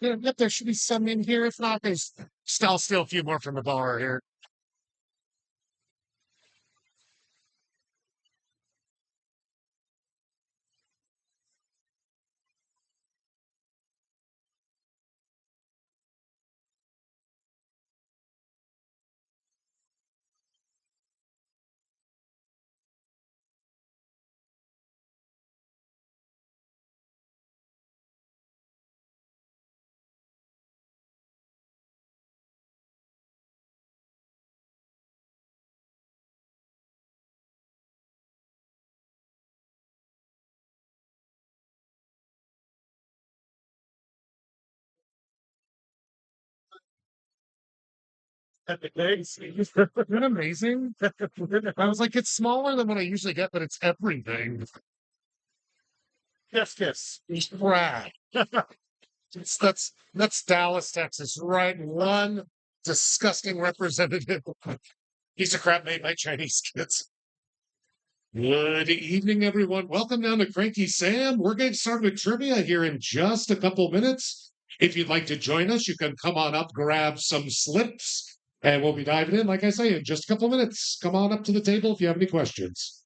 Yeah, yep, there should be some in here. If not, there's still a few more from the bar here. Thanks. Isn't that amazing? I was like, it's smaller than what I usually get, but it's everything. Yes, yes. Brad. That's Dallas, Texas, right? One disgusting representative piece of crap made by Chinese kids. Good evening, everyone. Welcome down to Cranky Sam. We're getting started with trivia here in just a couple minutes. If you'd like to join us, you can come on up, grab some slips, and we'll be diving in, like I say, in just a couple minutes. Come on up to the table if you have any questions.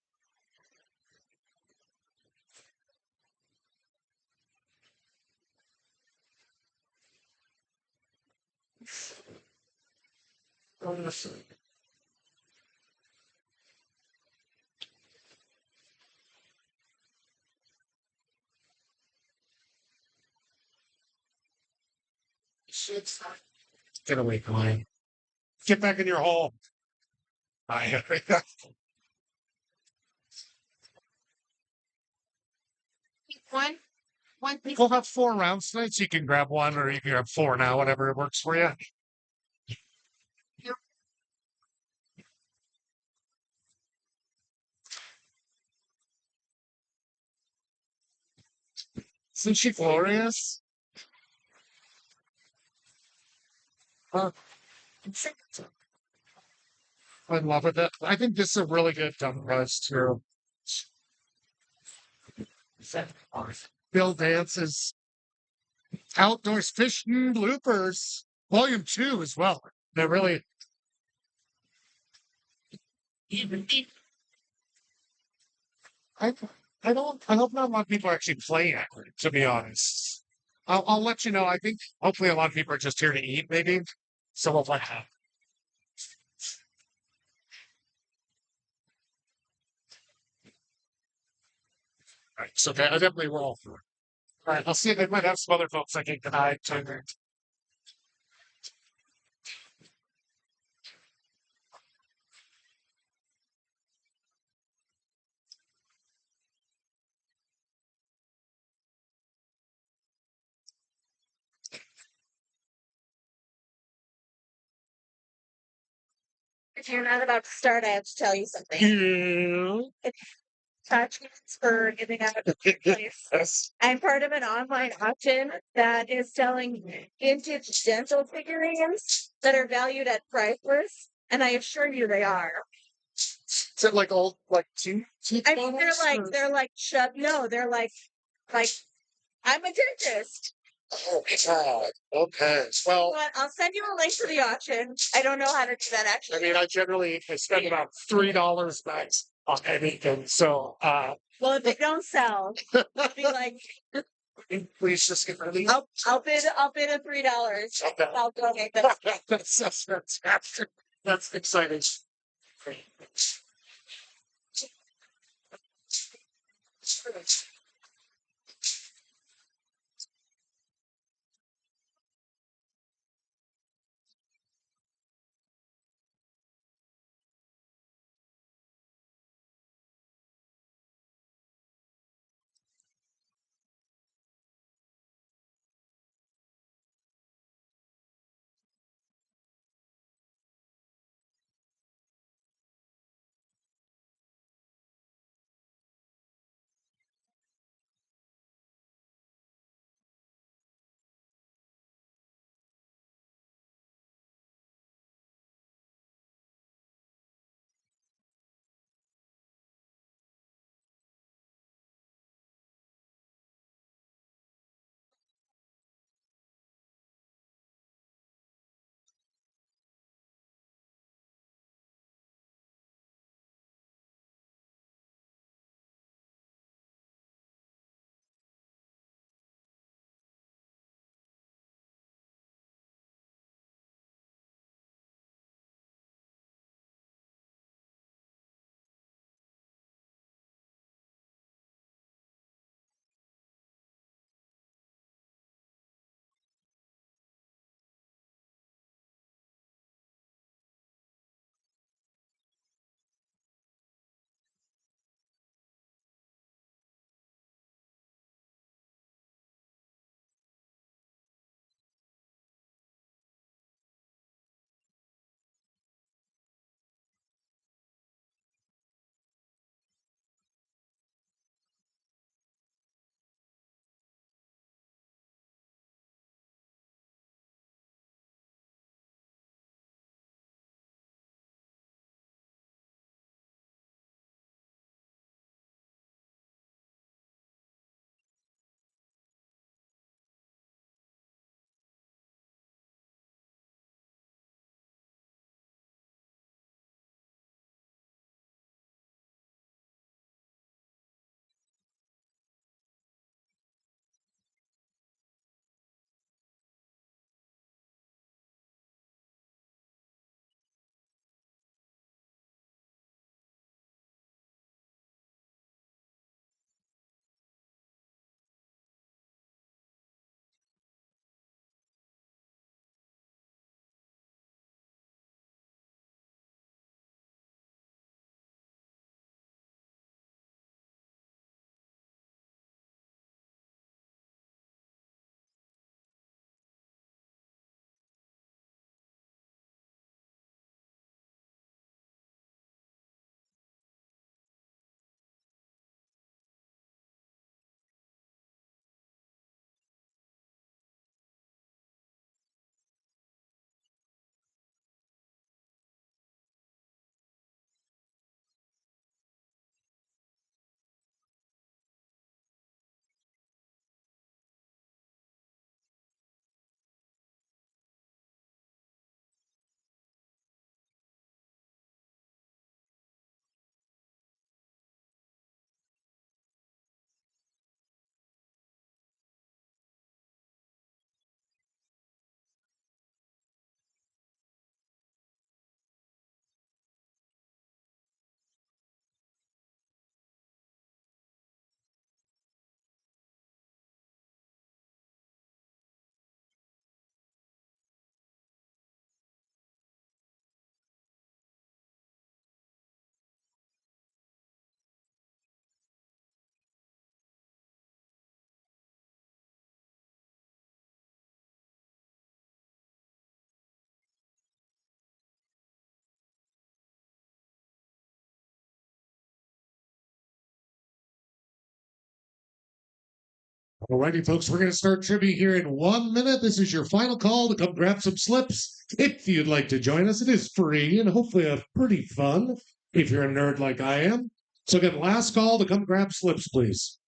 Get away, Klein. Get back in your hole. I, one, we'll have 4 rounds tonight, so you can grab one, or you can have four now, whatever works for you. Isn't she glorious? Uh, I love it. I think this is a really good dump price too. Bill Dance's Outdoors Fishing Bloopers, Volume 2 as well. They're really even. I, I hope not a lot of people are actually playing it, to be honest. I'll let you know. I think hopefully a lot of people are just here to eat, maybe. So we'll let Right. So I definitely will. All right. I'll see if they might have some other folks I can connect to. If you're not about to start, I have to tell you something. Yeah. Attachments for giving out a place. Yes. I'm part of an online auction that is selling vintage dental figurines that are valued at priceless, and I assure you they are. Is it like old, like teeth I mean, bottles, or- they're like shut. No, they're like I'm a dentist. Oh, God. Okay. Well, But I'll send you a link to the auction. I don't know how to do that I actually. mean, I spend about $3 max on anything. So, Well, if they don't sell, I'll be like, please just get rid of these. I'll bid a $3. Okay. I'll donate them. That's fantastic. That's exciting. Alrighty, folks, we're going to start trivia here in 1 minute. This is your final call to come grab some slips. If you'd like to join us, it is free and hopefully pretty fun if you're a nerd like I am. So again, last call to come grab slips, please.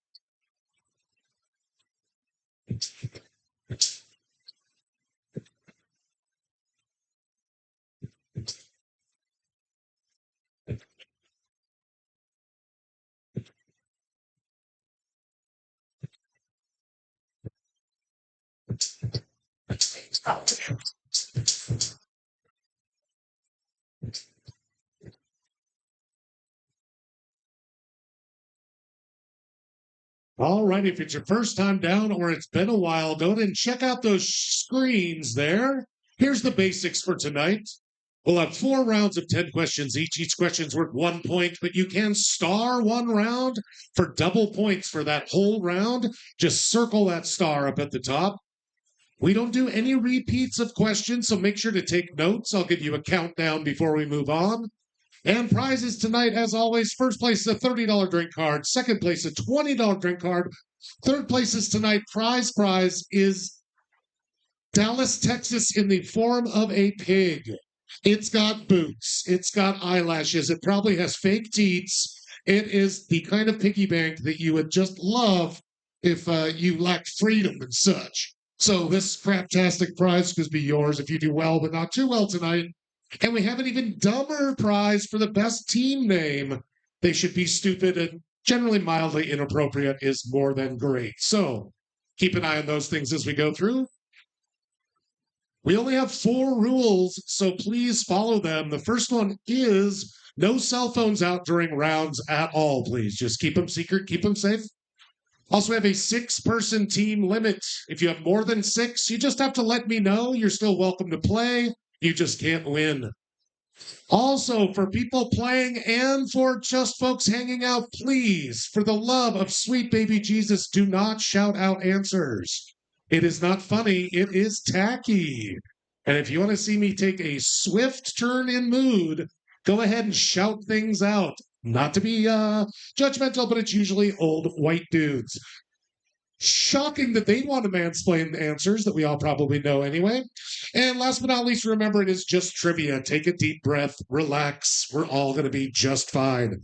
All right, if it's your first time down or it's been a while, go ahead and check out those screens there. Here's the basics for tonight. We'll have 4 rounds of 10 questions each. Each question's worth 1 point, but you can star 1 round for double points for that whole round. Just circle that star up at the top. We don't do any repeats of questions, so make sure to take notes. I'll give you a countdown before we move on. And prizes tonight, as always, first place is a $30 drink card. Second place, a $20 drink card. Third place is tonight, prize is Dallas, Texas in the form of a pig. It's got boots. It's got eyelashes. It probably has fake teats. It is the kind of piggy bank that you would just love if you lacked freedom and such. So this craptastic prize could be yours if you do well, but not too well tonight. And we have an even dumber prize for the best team name. They should be stupid and generally mildly inappropriate is more than great. So keep an eye on those things as we go through. We only have 4 rules, so please follow them. The first one is no cell phones out during rounds at all, please. Just keep them secret, keep them safe. Also, we have a 6-person team limit. If you have more than 6, you just have to let me know. You're still welcome to play. You just can't win. Also, for people playing and for just folks hanging out, please, for the love of sweet baby Jesus, do not shout out answers. It is not funny, it is tacky. And if you want to see me take a swift turn in mood, go ahead and shout things out. Not to be judgmental, but it's usually old white dudes. Shocking that they want to mansplain the answers that we all probably know anyway. And last but not least, remember it is just trivia. Take a deep breath, relax. We're all going to be just fine.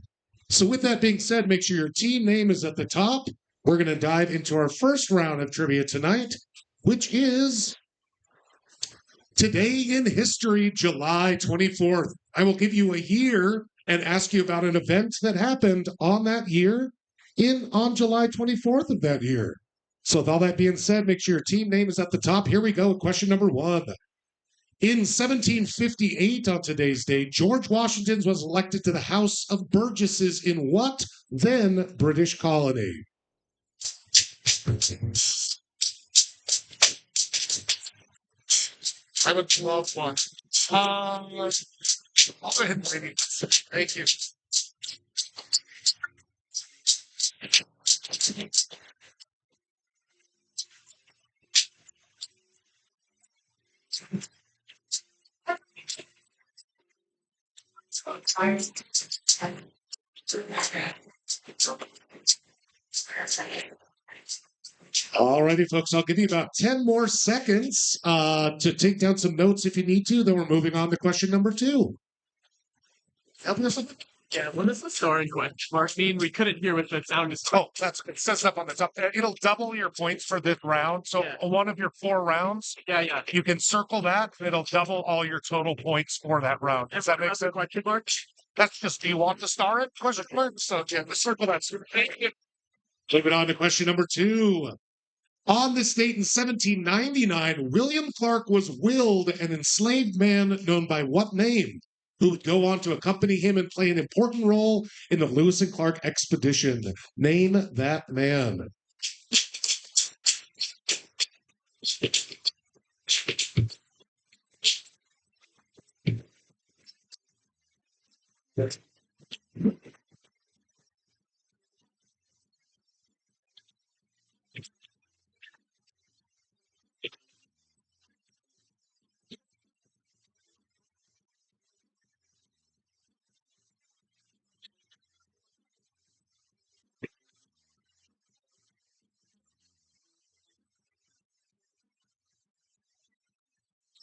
So, with that being said, make sure your team name is at the top. We're going to dive into our first round of trivia tonight, which is Today in History, July 24th. I will give you a year and ask you about an event that happened on that year on July 24th of that year. So with all that being said, make sure your team name is at the top. Here we go. Question number 1. In 1758, on today's date, George Washington was elected to the House of Burgesses in what then British colony? I would love one. I'll go ahead and read it. Thank you. Alrighty, folks, I'll give you about 10 more seconds to take down some notes if you need to. Then we're moving on to question number 2. Yeah, what does the starring question mark mean? We couldn't hear what the sound is. Oh, it says up on the top. It'll double your points for this round. So Yeah. one of your 4 rounds, Yeah. you can circle that. It'll double all your total points for that round. Does that make That's the sense? question mark? That's just, do you want to star it? Question mark. So yeah, circle that. Moving on to question number 2. On this date in 1799, William Clark was willed an enslaved man known by what name, who would go on to accompany him and play an important role in the Lewis and Clark expedition. Name that man.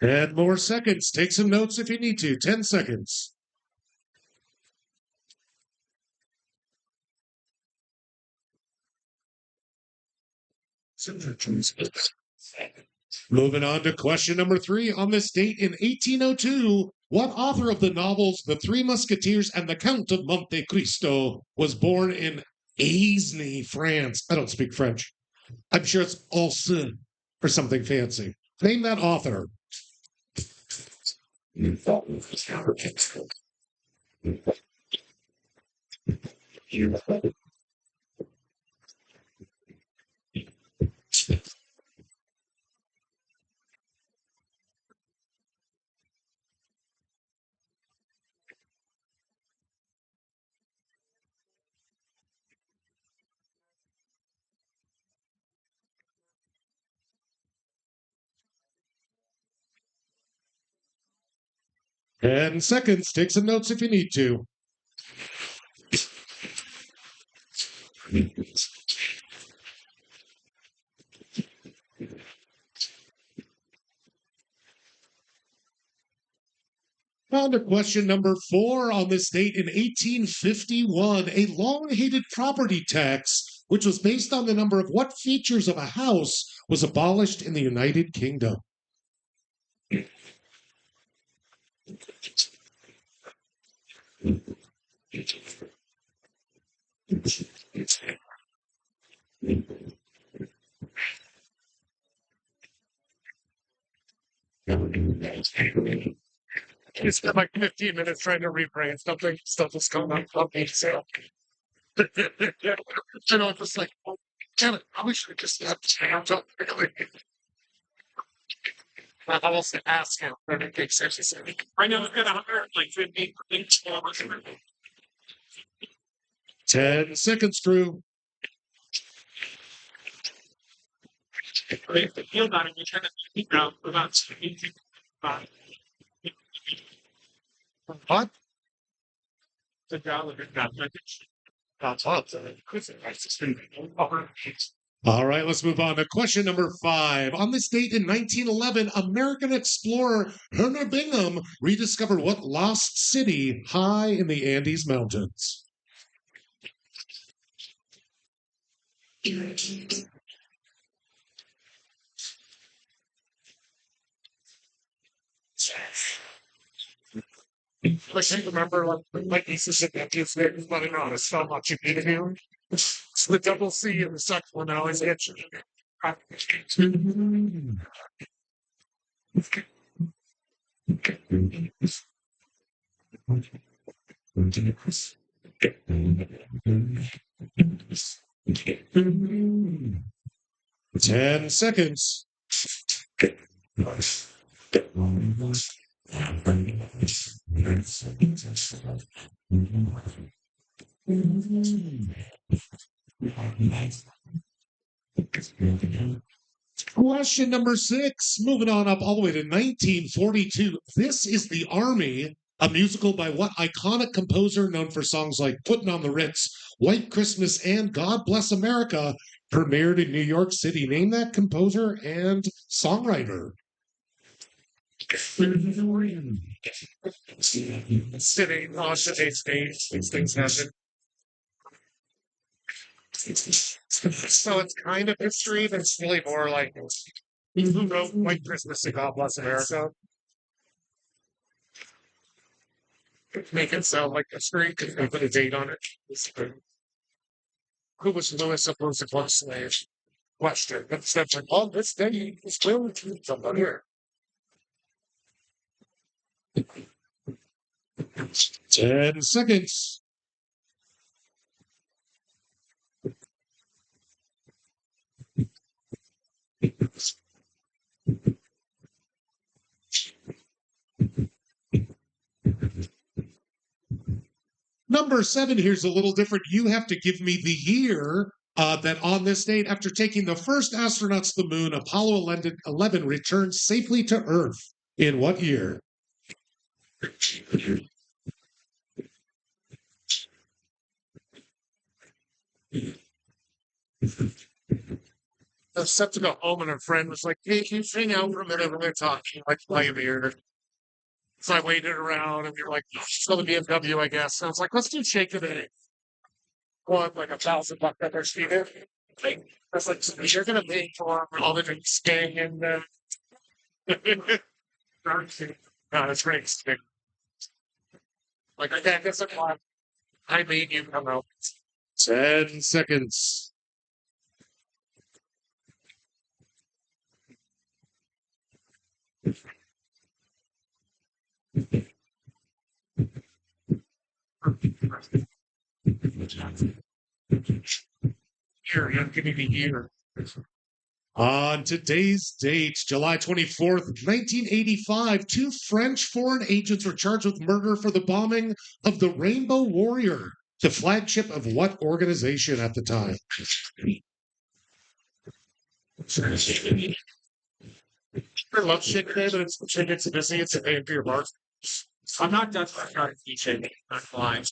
10 more seconds. Take some notes if you need to. 10 seconds. Moving on to question number 3. On this date in 1802, what author of the novels The Three Musketeers and The Count of Monte Cristo was born in Aisne, France? I don't speak French. I'm sure it's Alcin or something fancy. Name that author. And seconds. Take some notes if you need to. On to question number 4. On this date in 1851, a long-hated property tax, which was based on the number of what features of a house, was abolished in the United Kingdom. I spent like 15 minutes trying to rebrain something. Stuff is coming up. So, you know, just like, oh, damn it, I wish I just had hands up. Really. I almost ask him. Right now we've got 150 things. 10 seconds, crew. The field on it, we try to keep around about 75. What? The job of it, not like it's That's awesome. All right, let's move on to question number 5. On this date in 1911, American explorer Herman Bingham rediscovered what lost city high in the Andes Mountains? I can't remember like my nieces and nephews running on is so much you need to do. It's the double C and the second one that always gets you. Ten seconds. Question number 6. Moving on up all the way to 1942. This is the Army, a musical by what iconic composer known for songs like Puttin' on the Ritz, White Christmas, and God Bless America, premiered in New York City. Name that composer and songwriter. City, Washington State, these things happen. So it's kind of history, but it's really more like who wrote White Christmas and God Bless America. Make it sound like history because they put a date on it. Who was Lewis supposed to one slave? Question. That's like, on this day, he's clearly to somebody here. 10 seconds. Number 7, here's a little different. You have to give me the year that on this date, after taking the first astronauts to the moon, Apollo 11 returned safely to Earth. In what year? I was set to go home, and a friend was like, "Hey, can you just hang out for a minute? We're going to talk." Like, play a beer. So I waited around, and we were like, "Still the BMW, I guess." And I was like, "Let's do shake today." One like $1,000 pepper speeder. Like, I was like, "So you're going to pay for all the drinks staying in the." No, it's great. Like, I guess I made you come out. 10 seconds. Here, you give me the year. On today's date, July 24th, 1985, two French foreign agents were charged with murder for the bombing of the Rainbow Warrior, the flagship of what organization at the time? I love shit today, but it's shit gets busy. It's a day for your bar. I'm not done for trying to teach it. Not flying.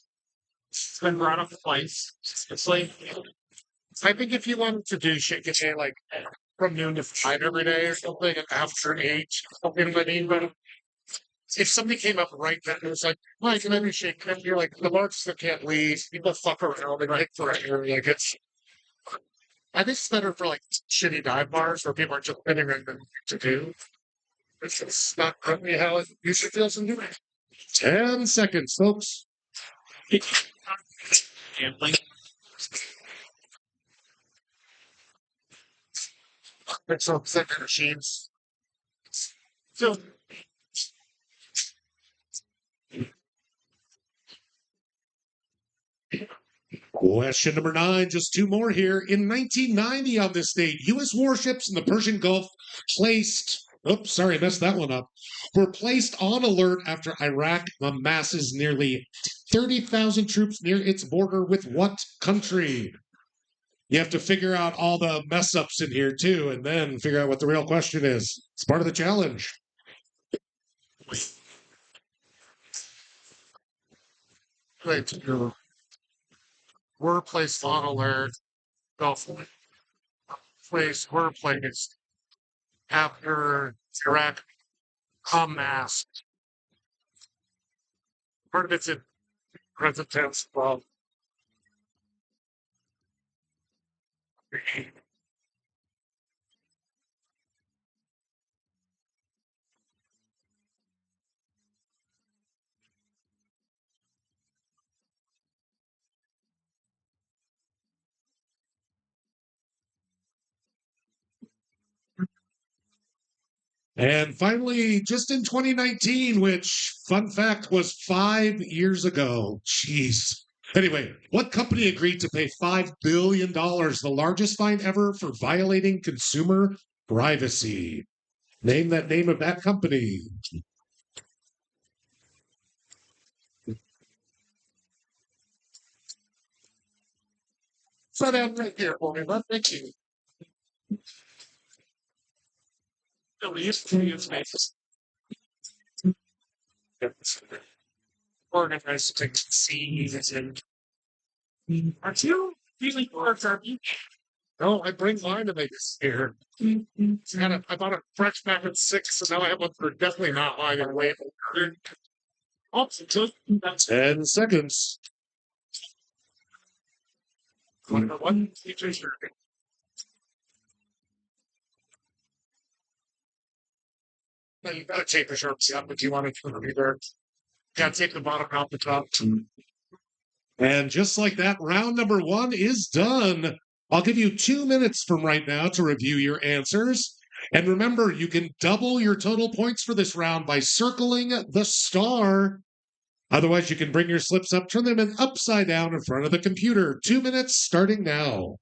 It's been brought up twice. It's like, I think if you wanted to do shit, get say like from noon to 5 every day or something, and after 8, you know what I mean? But if somebody came up right then and was like, "Why can I do shit?" And you're like, the marks that can't leave, people fuck around, they like forever. Like, it's, I think it's better for like shitty dive bars where people are just spinning around to do. It's just not really how it usually feels in doing. 10 seconds, folks. Gambling. It's so upset machines. So Question number 9, just two more here. In 1990, on this date, U.S. warships in the Persian Gulf oops, sorry, I messed that one up, were placed on alert after Iraq amasses nearly 30,000 troops near its border with what country? You have to figure out all the mess ups in here too, and then figure out what the real question is. It's part of the challenge. wait, we're placed on alert. Gulf placed, we're placed after Iraq Hamas. Part of it's in present tense. Well, And finally, just in 2019, which, fun fact, was 5 years ago. Jeez. Anyway, what company agreed to pay $5 billion, the largest fine ever, for violating consumer privacy? Name that name of that company. so that right here, well, thank you. We used to use spaces. Organized to see and aren't you usually parts are you? No, I bring mine to make it here. I bought a fresh pack at 6, so now I have one for definitely not mine and way. That's 10 seconds. one features. Then you gotta take the shorts up if you want it to be there. Gotta take the bottom off the top. And just like that, round number 1 is done. I'll give you 2 minutes from right now to review your answers. And remember, you can double your total points for this round by circling the star. Otherwise, you can bring your slips up, turn them in upside down in front of the computer. 2 minutes starting now.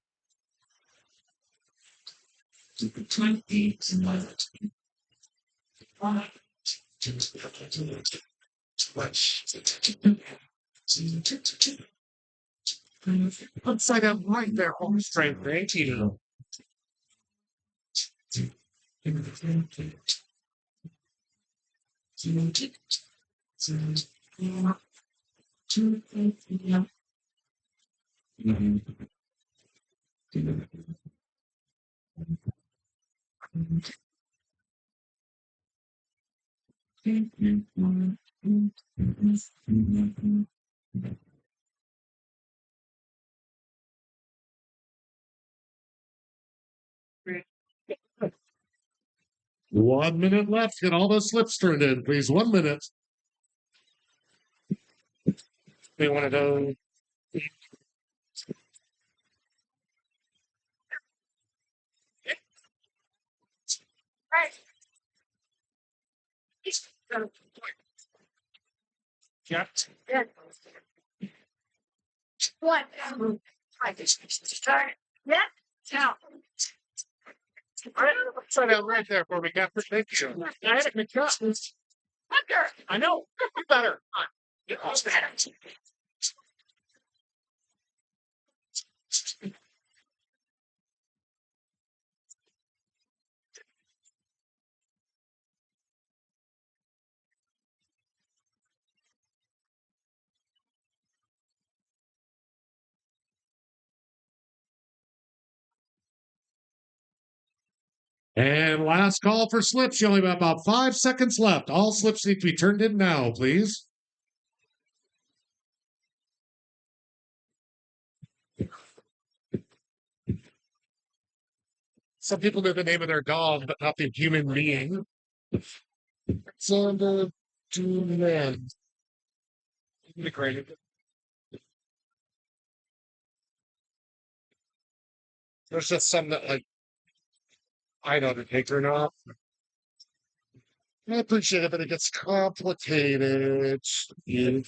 Upside down right there, home straight, right? You 1 minute left. Get all those slips turned in, please. 1 minute. We want to go. Yeah. What? I just start. Yeah. Now. Upside down right there for me, Captain. Thank you. I had it in the cup. I know. You better. Get off that. And last call for slips. You only have about 5 seconds left. All slips need to be turned in now, please. Some people know the name of their dog, but not the human being. Alexander Duman. Integrated. There's just some that like I know to take or not. I appreciate it, but it gets complicated. Yeah.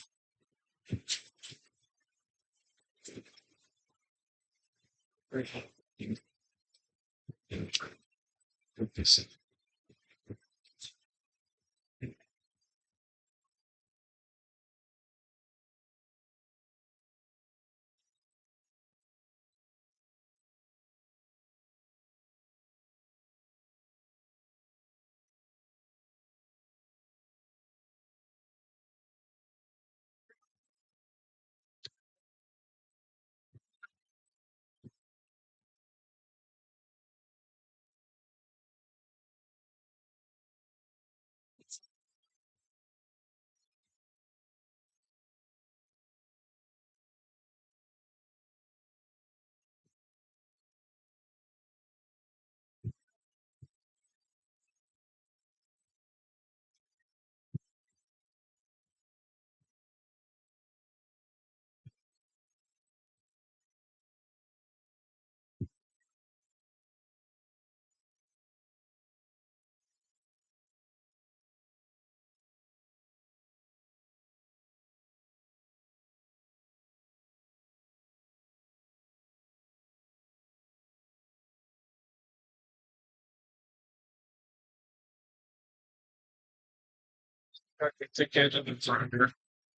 Take care of the surrender.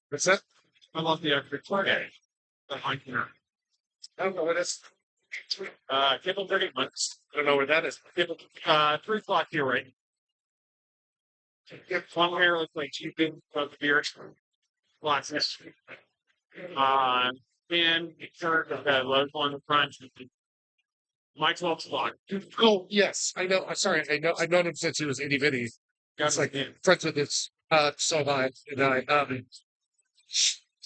What's that? I love the extra play. I don't know what it is. Cable 30 months. I don't know where that is. Cable, 3 o'clock here, right? If one hair looks like cheaping of the beer. Lots of and turn of the logo on the front. My 12 o'clock. Oh yes, I know. I'm sorry. I've known him since he was itty bitty. It's like friends with his so high and I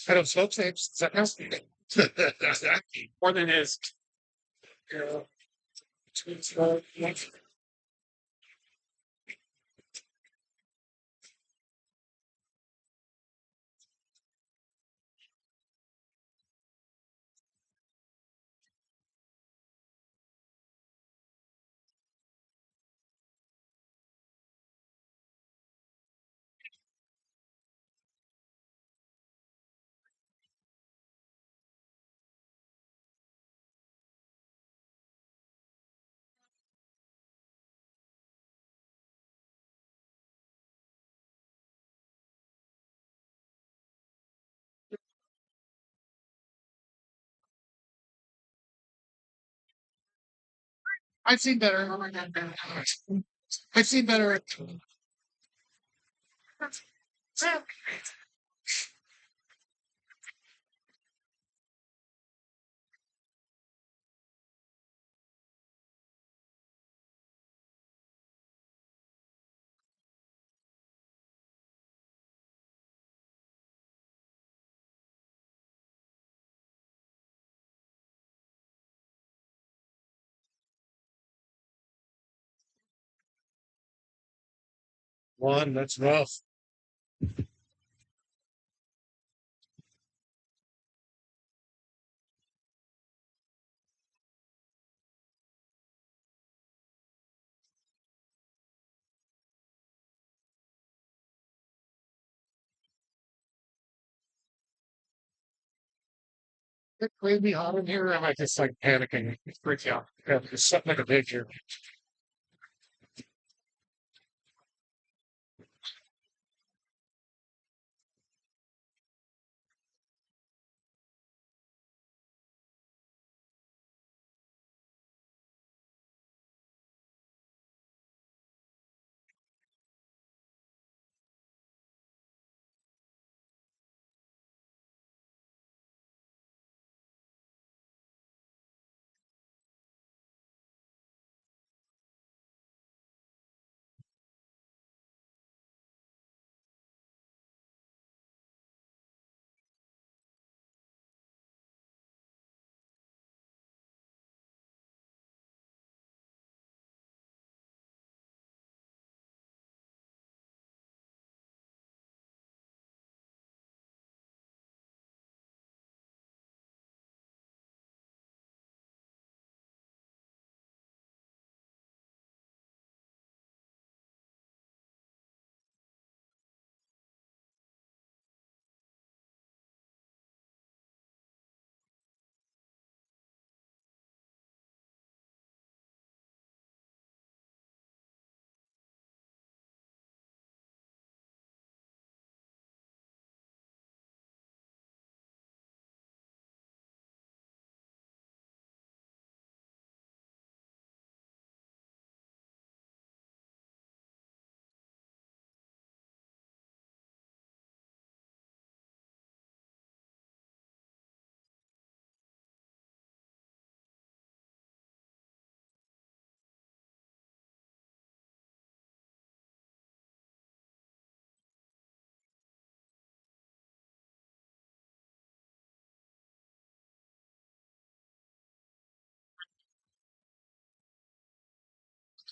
don't smoke names. Is that now? More than his. I've seen better. I've seen better. one. That's rough. It crazy hot in here. Am I just like panicking? It's freaking out. Yeah, it's something like a big here.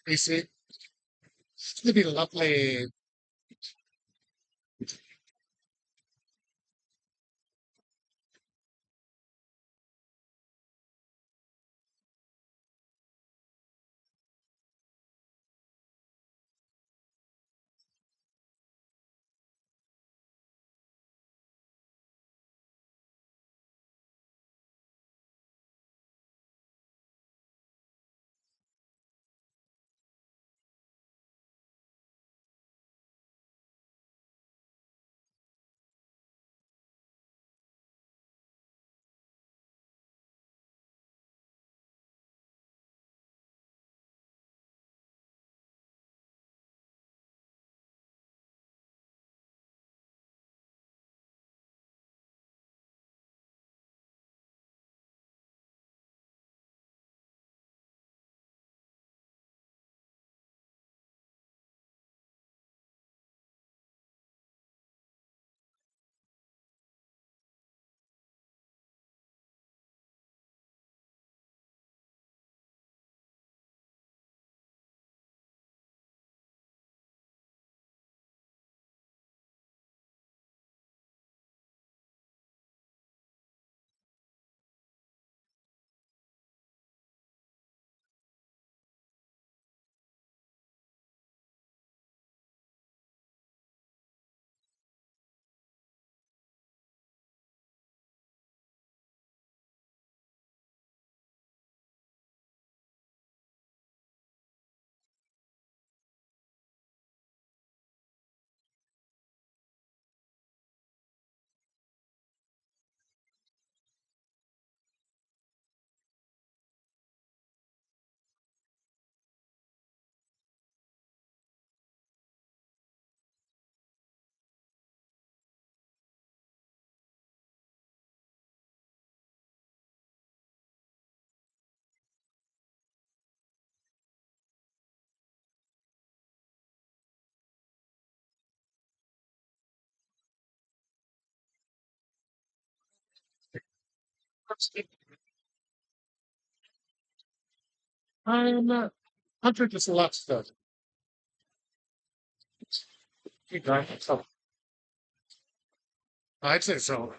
You see, it's gonna be lovely. I'm Hunter just left stuff. I'd say so.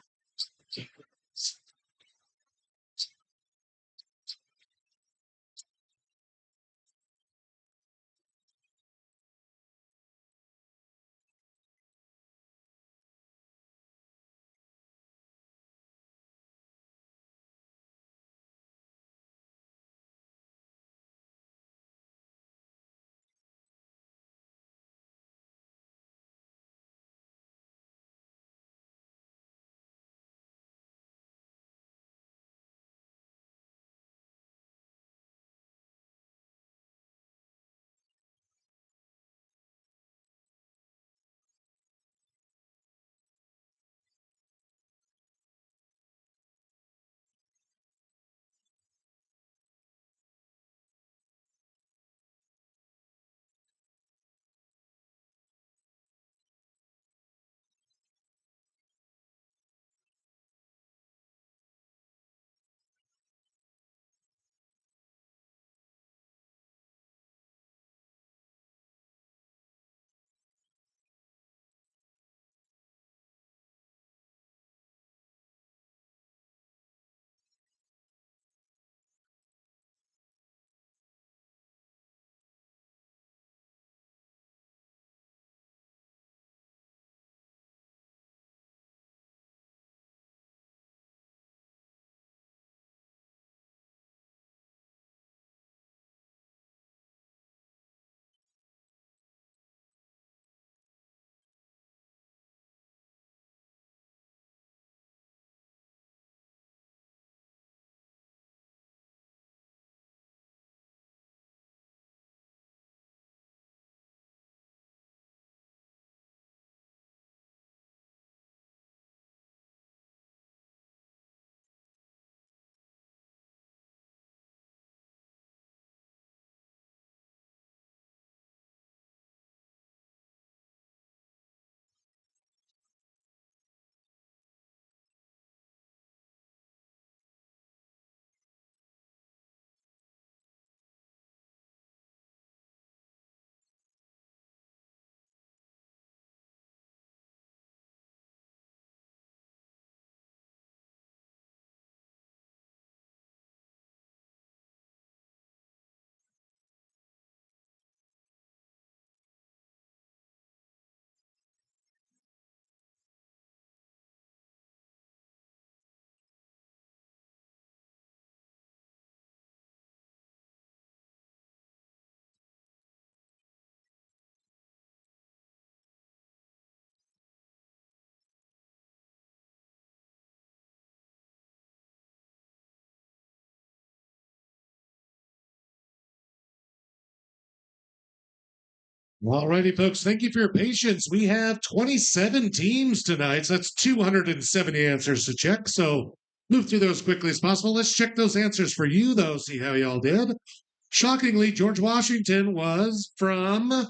Alrighty, folks. Thank you for your patience. We have 27 teams tonight. So that's 270 answers to check. So move through those quickly as possible. Let's check those answers for you, though, see how y'all did. Shockingly, George Washington was from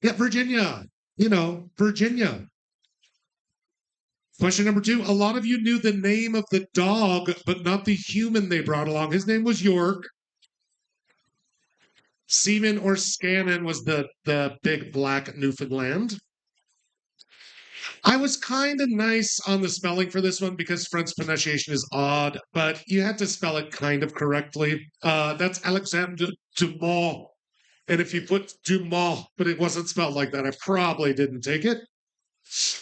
Virginia. Virginia. Question number 2. A lot of you knew the name of the dog, but not the human they brought along. His name was York. Seaman or Scannon was the big black Newfoundland. I was kind of nice on the spelling for this one because French pronunciation is odd, but you had to spell it kind of correctly. That's Alexandre Dumont. And if you put Dumont, but it wasn't spelled like that, I probably didn't take it.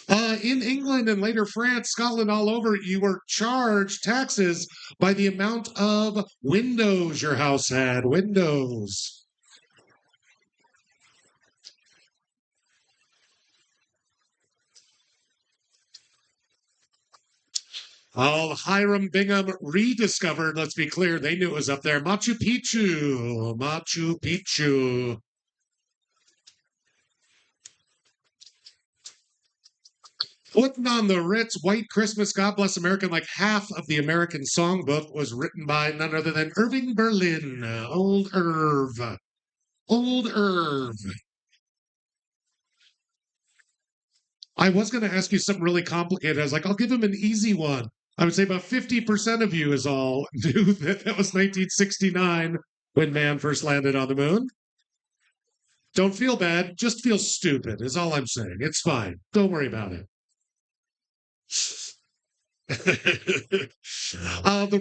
In England and later France, Scotland, all over, you were charged taxes by the amount of windows your house had. Windows. Oh, Hiram Bingham rediscovered, let's be clear, they knew it was up there. Machu Picchu. Machu Picchu. Putting on the Ritz, White Christmas, God Bless America, like half of the American songbook was written by none other than Irving Berlin. Old Irv. Old Irv. I was going to ask you something really complicated. I was like, I'll give him an easy one. I would say about 50% of you is all knew that was 1969 when man first landed on the moon. Don't feel bad. Just feel stupid, is all I'm saying. It's fine. Don't worry about it. The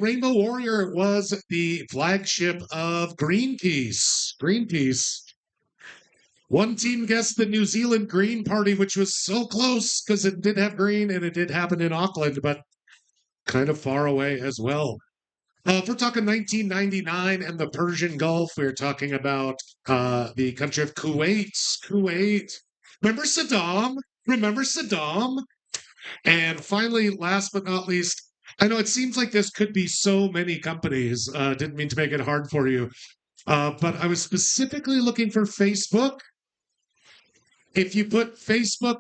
Rainbow Warrior was the flagship of Greenpeace. Greenpeace. One team guessed the New Zealand Green Party, which was so close because it did have green and it did happen in Auckland, but kind of far away as well. If we're talking 1999 and the Persian Gulf, we're talking about the country of Kuwait. Kuwait. Remember Saddam? Remember Saddam? And finally, last but not least, I know it seems like this could be so many companies. Didn't mean to make it hard for you. But I was specifically looking for Facebook. If you put Facebook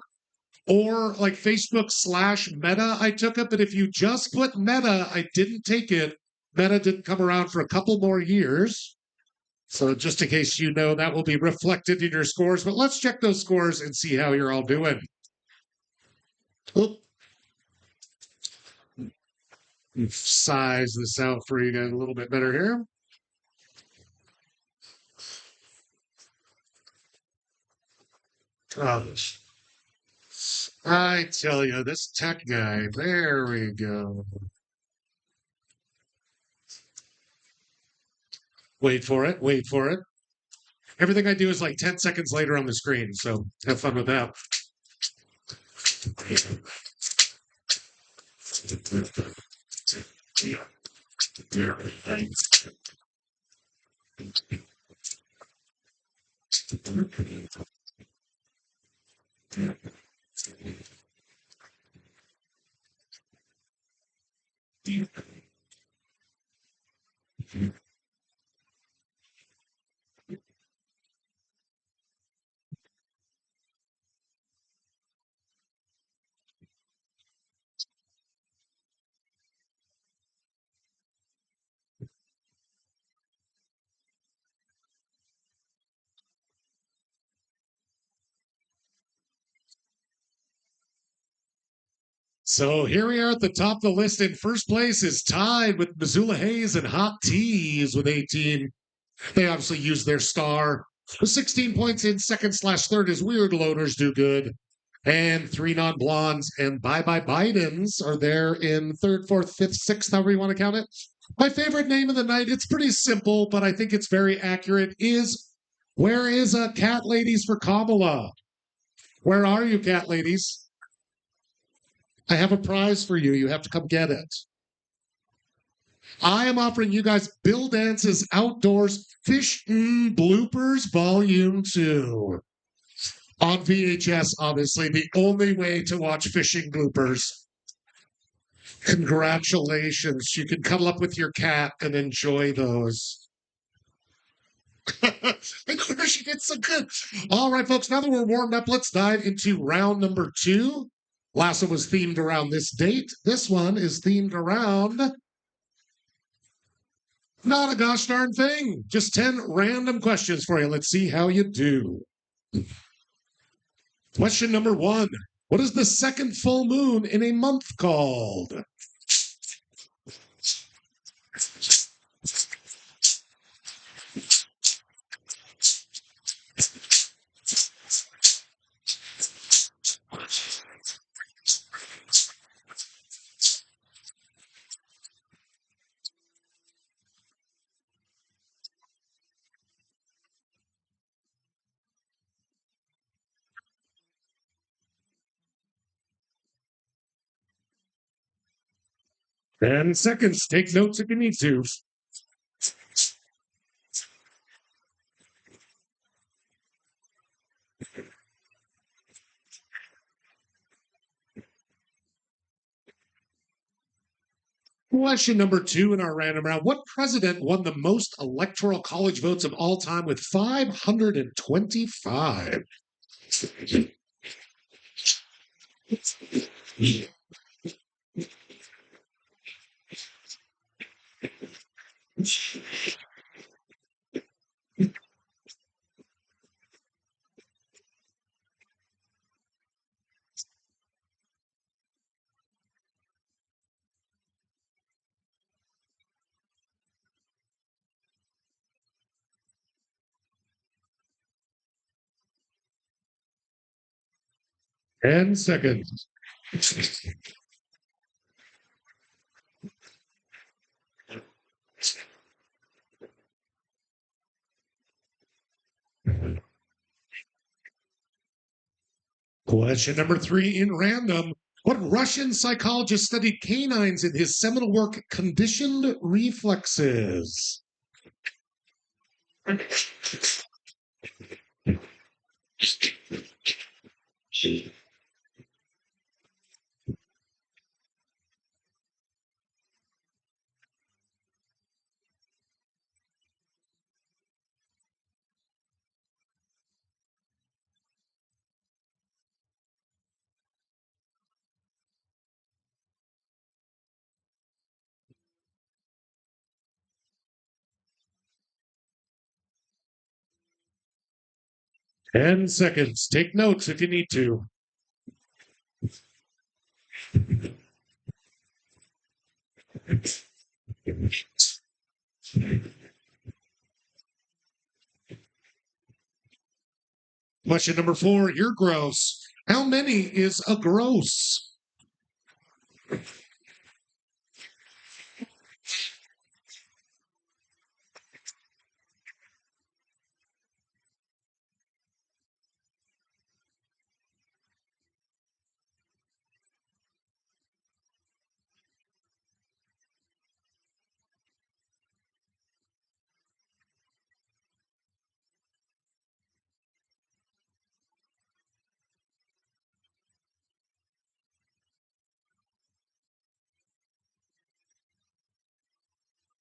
or like Facebook/Meta, I took it. But if you just put Meta, I didn't take it. Meta didn't come around for a couple more years. So just in case you know, that will be reflected in your scores. But let's check those scores and see how you're all doing. Oh. Size this out for you guys a little bit better here. I tell you, this tech guy, there we go. Wait for it, wait for it. Everything I do is like 10 seconds later on the screen, so have fun with that. So here we are at the top of the list. In first place is tied with Missoula Hayes and Hot Teas with 18. They obviously used their star. 16 points in second/third is Weird Loaders Do Good. And Three Non Blondes and Bye Bye Bidens are there in third, fourth, fifth, sixth, however you want to count it. My favorite name of the night, it's pretty simple, but I think it's very accurate, is Where is Cat Ladies for Kamala? Where are you, Cat Ladies? I have a prize for you. You have to come get it. I am offering you guys Bill Dance's Outdoors Fish Bloopers Volume 2 on VHS, obviously, the only way to watch fishing bloopers. Congratulations. You can cuddle up with your cat and enjoy those. She gets so good. All right, folks, now that we're warmed up, let's dive into round number 2. Last one was themed around this date. This one is themed around not a gosh darn thing. Just 10 random questions for you. Let's see how you do. Question number 1. What is the second full moon in a month called? And seconds. Take notes if you need to. Question number 2 in our random round. What president won the most electoral college votes of all time with 525? 10 seconds. Question number 3 in random. What Russian psychologist studied canines in his seminal work, Conditioned Reflexes? Ten seconds. Take notes if you need to. Question number 4. You're gross. How many is a gross?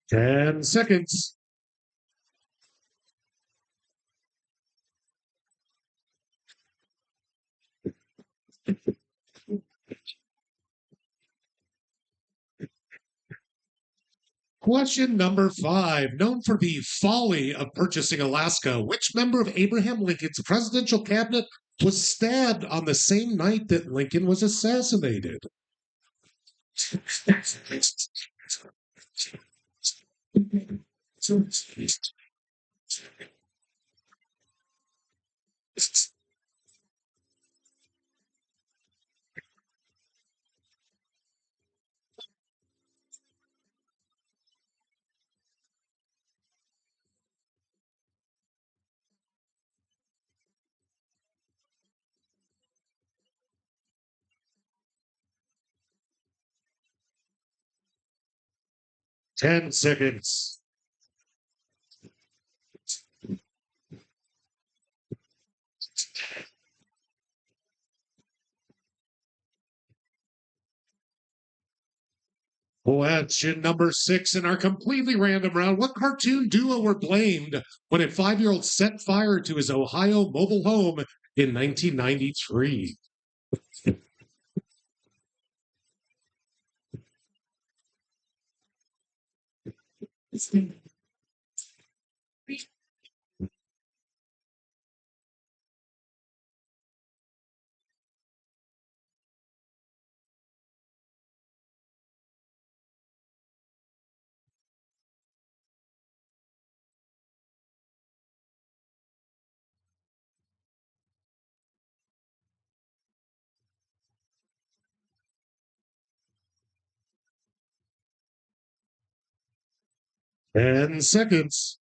Ten seconds. Question number 5. Known for the folly of purchasing Alaska, which member of Abraham Lincoln's presidential cabinet was stabbed on the same night that Lincoln was assassinated? Ten seconds. Question number 6 in our completely random round. What cartoon duo were blamed when a 5-year-old set fire to his Ohio mobile home in 1993? Ten seconds.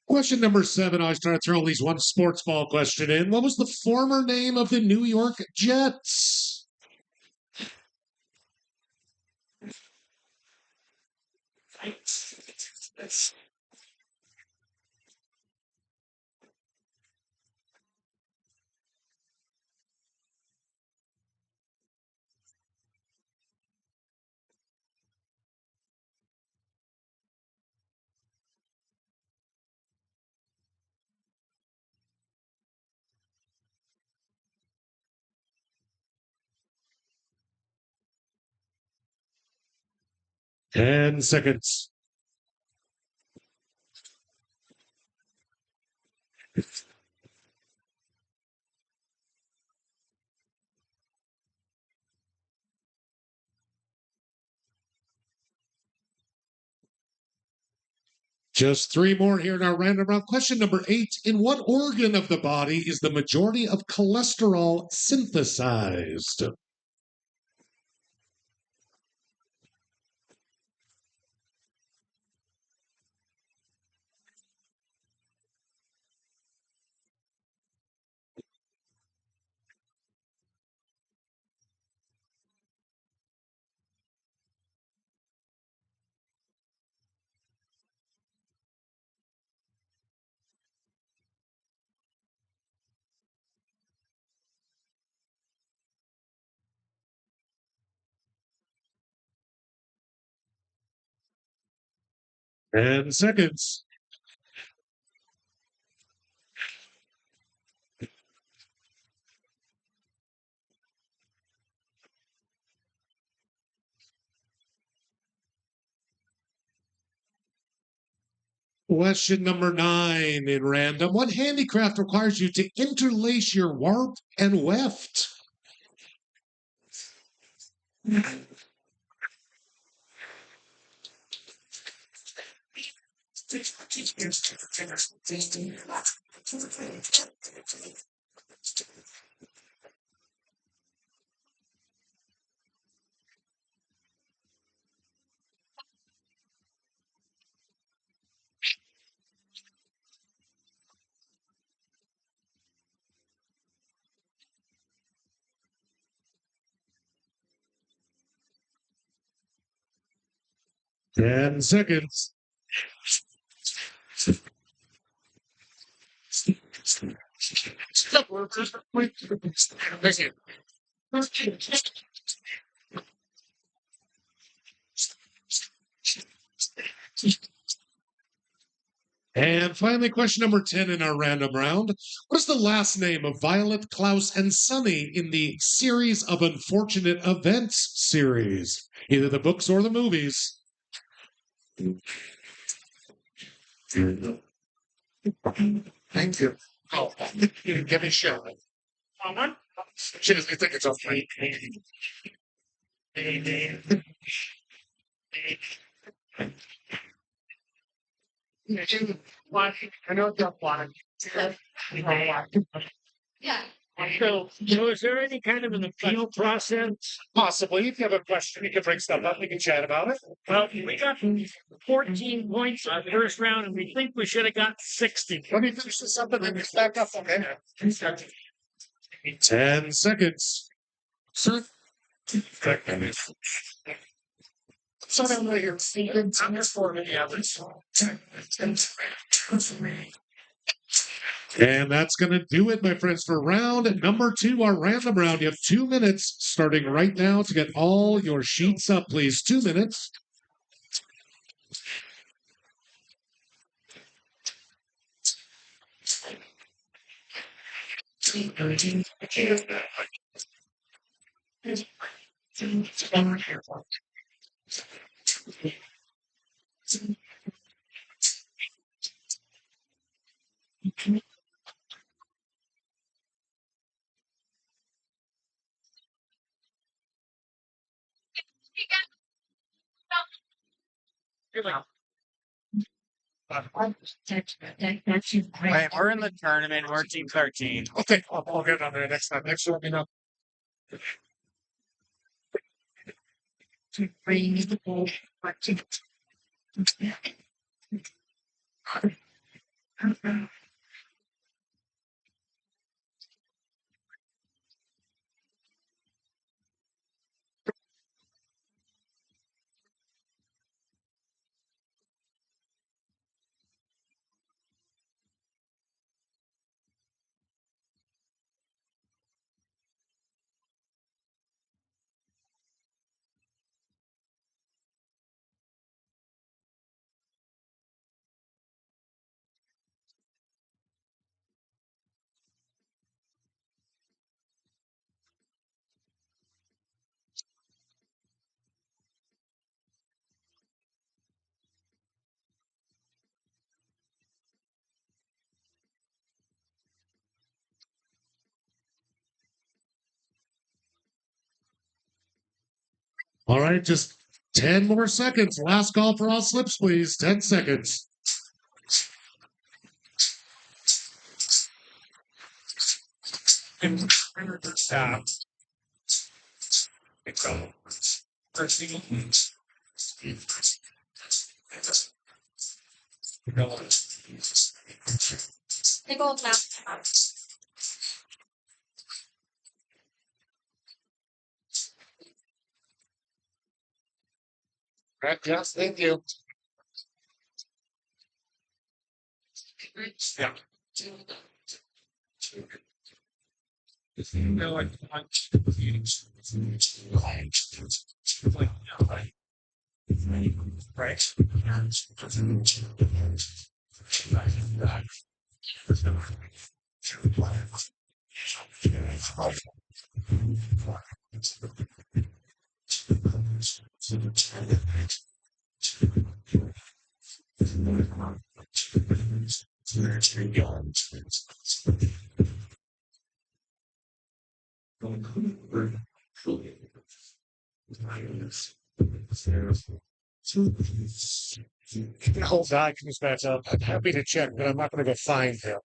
Question number 7. I was trying to throw at least one sports ball question in. What was the former name of the New York Jets? Ten seconds. Just three more here in our random round. Question number 8. In what organ of the body is the majority of cholesterol synthesized? And seconds. Question number 9 in random. What handicraft requires you to interlace your warp and weft? Ten seconds. Thank you. And finally, question number 10 in our random round. What is the last name of Violet, Klaus, and Sunny in the Series of Unfortunate Events series? Either the books or the movies. Thank you. Oh, give me a show. She doesn't think it's okay. I know it's water. Yeah. So is there any kind of an appeal process? Possibly. If you have a question, you can bring stuff up. We can chat about it. Well, we got 14 points in the first round, and we think we should have got 60. Let me finish this up and then we back up, okay? 10 seconds. Sir? So I'm right here. I'm just for many others. And that's going to do it, my friends, for round number 2, our random round. You have 2 minutes starting right now to get all your sheets up, please. 2 minutes. Wait, we're in the tournament. We're team 13. Okay, I'll get on there next time. Next one, let me know. All right, just 10 more seconds. Last call for all slips, please. 10 seconds. Nicole, now. Right, yes, thank you. Yeah. Right. The whole guy comes back up. I'm happy to check, but I'm not going to go find him.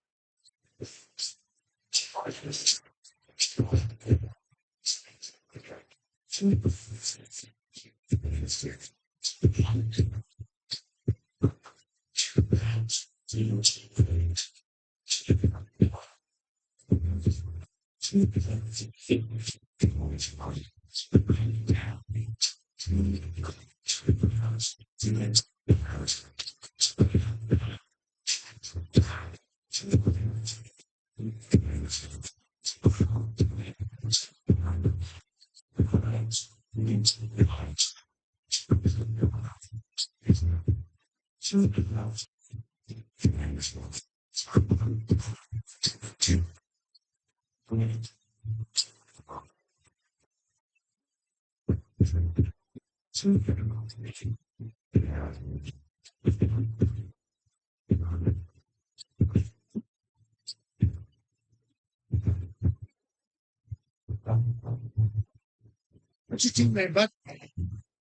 What's your team name, bud?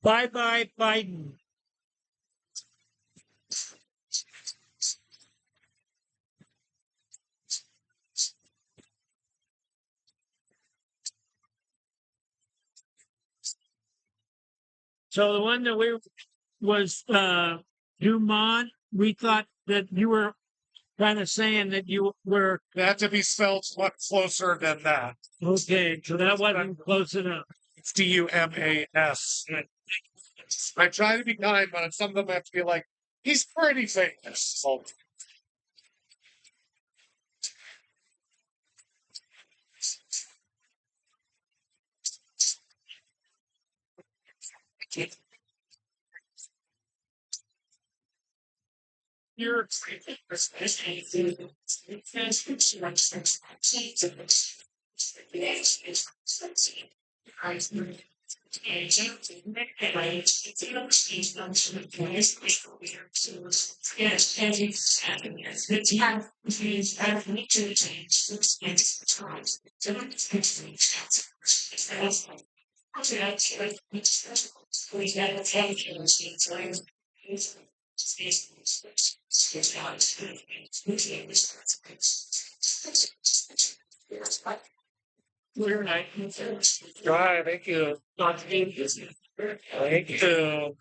Bye bye, Biden. So the one that we was Dumont. We thought that you were kind of saying that you were That to be spelled much closer than that. okay. So that wasn't close enough. It's Dumas. I try to be kind, but some of them have to be like, he's pretty famous. So, You're right, thank you. Thank you.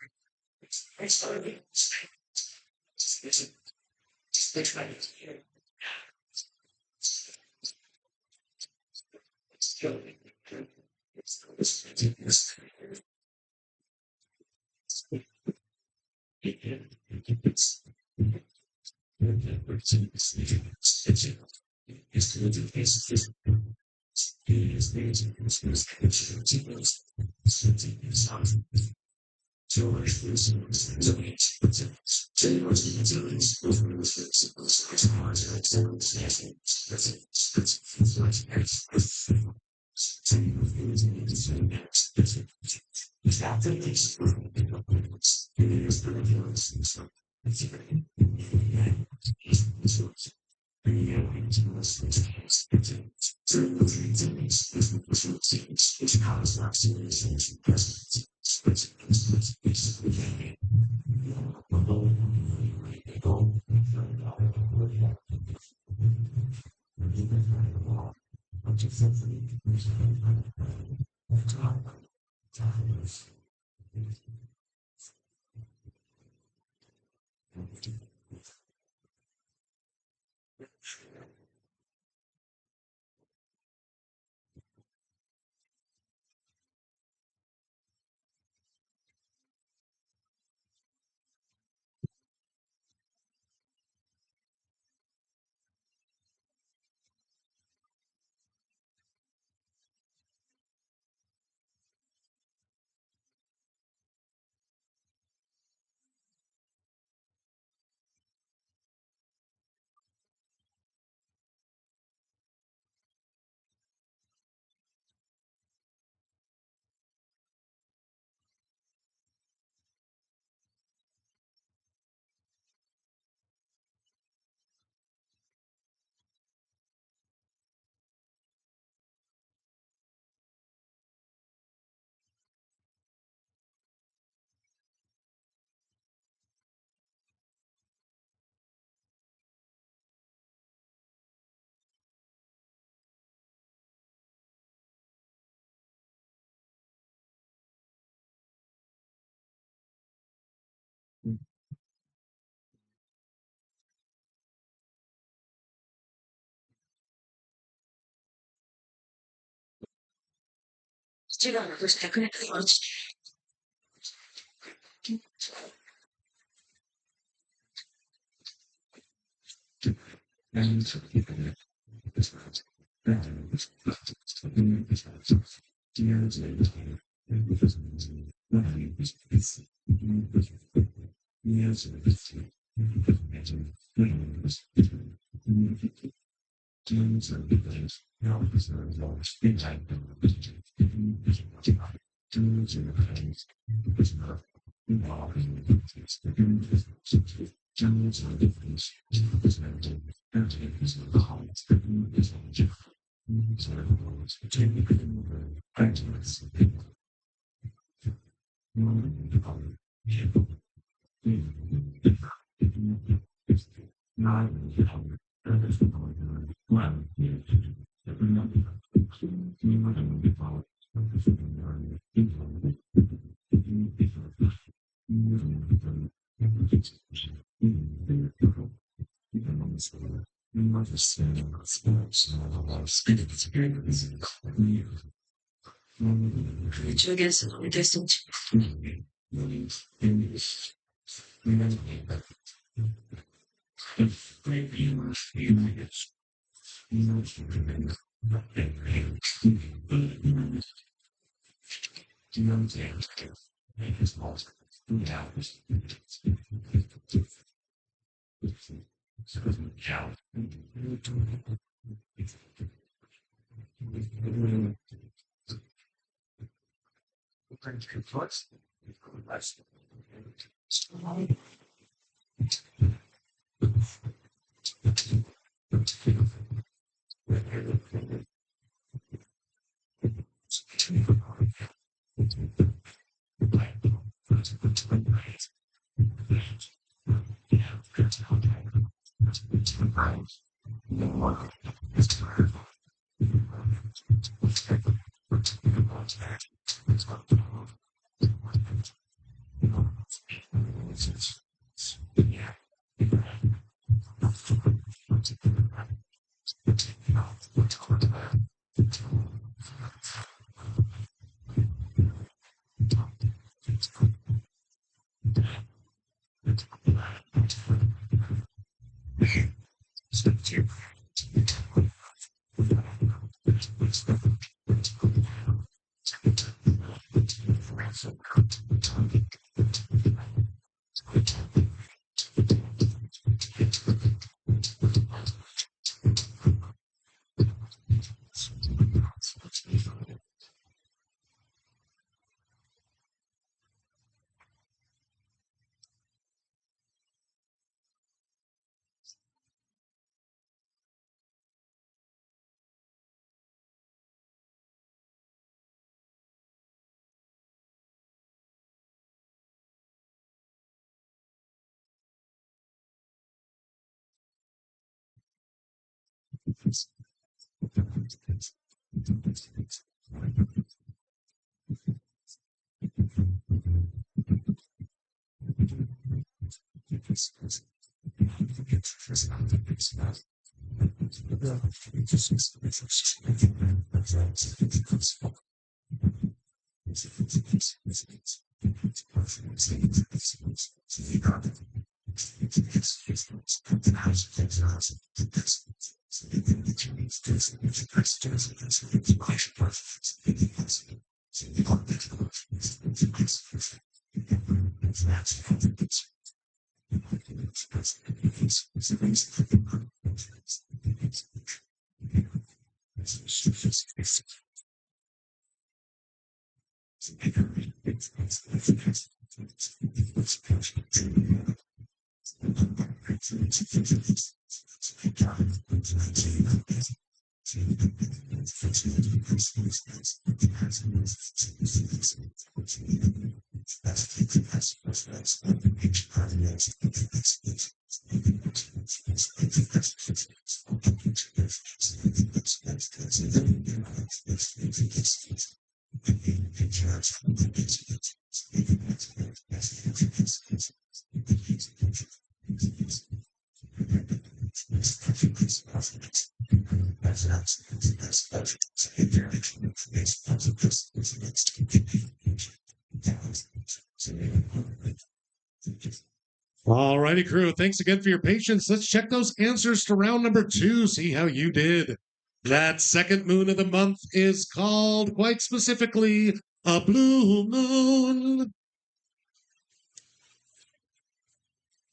All righty, crew. Thanks again for your patience. Let's check those answers to round number 2, see how you did. That second moon of the month is called, quite specifically, a blue moon.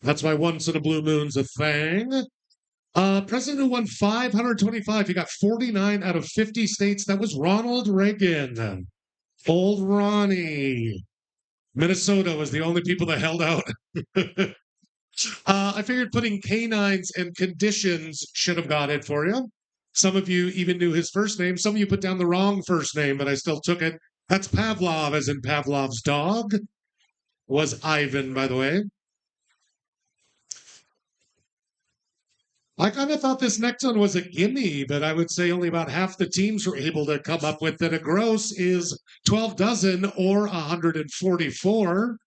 That's why once in a blue moon's a thing. President who won 525. He got 49 out of 50 states. That was Ronald Reagan. Old Ronnie. Minnesota was the only people that held out. I figured putting canines and conditions should have got it for you. Some of you even knew his first name. Some of you put down the wrong first name, but I still took it. That's Pavlov, as in Pavlov's dog. Was Ivan, by the way. I kind of thought this next one was a gimme, but I would say only about half the teams were able to come up with that a gross is 12 dozen or 144.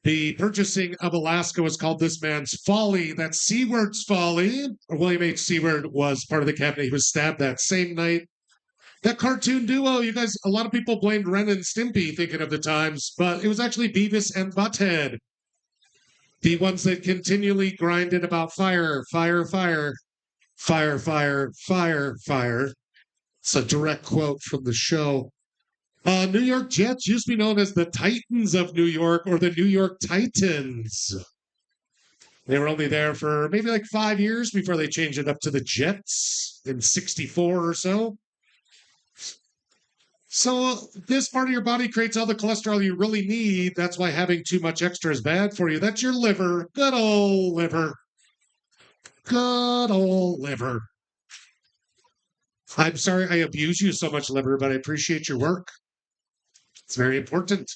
The purchasing of Alaska was called this man's folly. That's Seward's folly. William H. Seward was part of the cabinet. He was stabbed that same night. That cartoon duo, you guys, a lot of people blamed Ren and Stimpy thinking of the times, but it was actually Beavis and Butthead. The ones that continually grinded about fire, fire, fire, fire, fire, fire, fire. It's a direct quote from the show. New York Jets used to be known as the Titans of New York or the New York Titans. They were only there for maybe like 5 years before they changed it up to the Jets in 64 or so. So this part of your body creates all the cholesterol you really need. That's why having too much extra is bad for you. That's your liver. Good old liver. Good old liver. I'm sorry I abuse you so much, liver, but I appreciate your work. It's very important.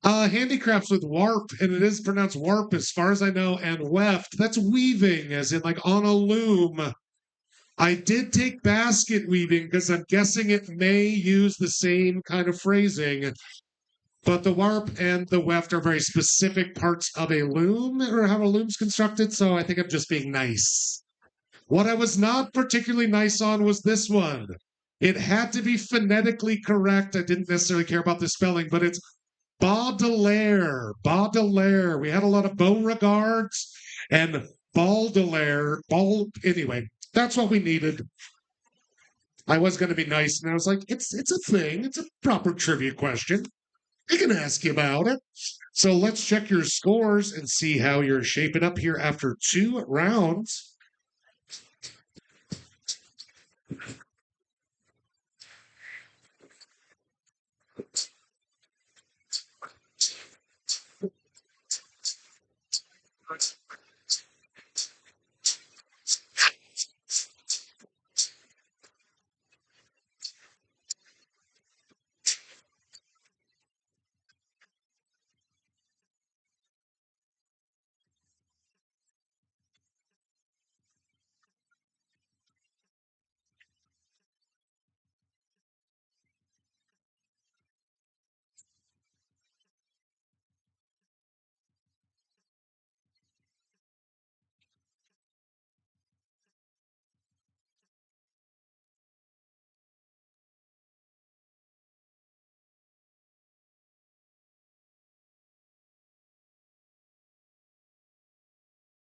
Handicrafts with warp, and it is pronounced warp as far as I know, and weft. That's weaving, as in like on a loom. I did take basket weaving because I'm guessing it may use the same kind of phrasing, but the warp and the weft are very specific parts of a loom or how a loom's constructed, so I think I'm just being nice. What I was not particularly nice on was this one. It had to be phonetically correct. I didn't necessarily care about the spelling, but it's Baudelaire. Baudelaire. We had a lot of Beauregards and Baudelaire. Anyway, that's what we needed. I was going to be nice, and I was like, it's a thing. It's a proper trivia question. I can ask you about it. So let's check your scores and see how you're shaping up here after 2 rounds.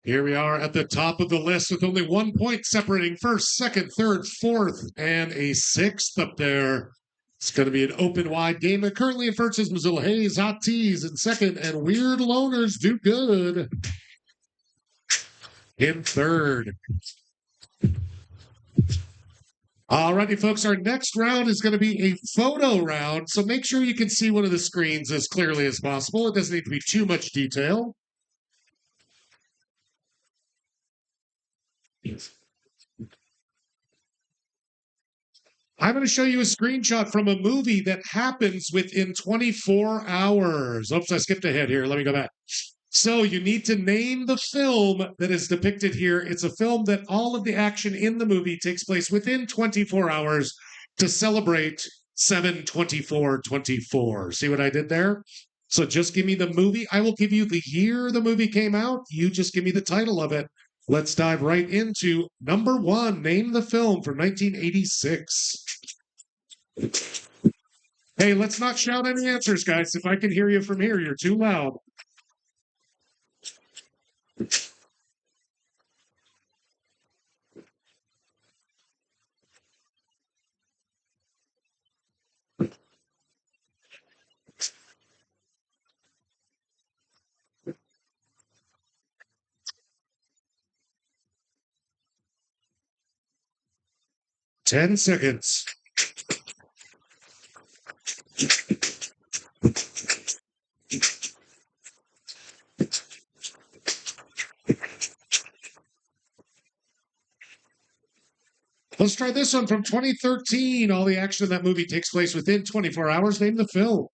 Here we are at the top of the list with only 1 point separating first, second, third, fourth, and a sixth up there. It's going to be an open wide game that currently in first is Missoula Hayes, Hot Teas in second, and Weird Loners Do Good in third. Alrighty, folks, our next round is going to be a photo round, so make sure you can see one of the screens as clearly as possible. It doesn't need to be too much detail. I'm going to show you a screenshot from a movie that happens within 24 hours. Oops, I skipped ahead here. Let me go back. So you need to name the film that is depicted here. It's a film that all of the action in the movie takes place within 24 hours to celebrate 7/24/24. See what I did there? So just give me the movie. I will give you the year the movie came out. You just give me the title of it. Let's dive right into number one. Name the film from 1986. Hey, let's not shout any answers, guys. If I can hear you from here, you're too loud. Ten seconds. Let's try this one from 2013. All the action in that movie takes place within 24 hours. Name the film.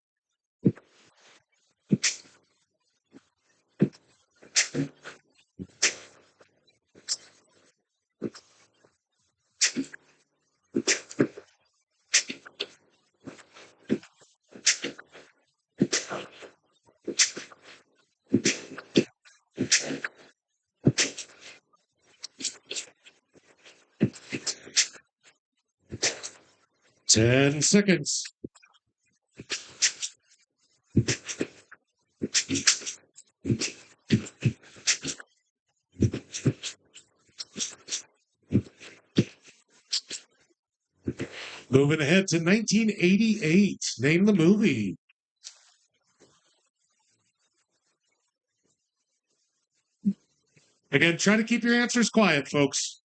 Ten seconds. Moving ahead to 1988. Name the movie. Again, try to keep your answers quiet, folks.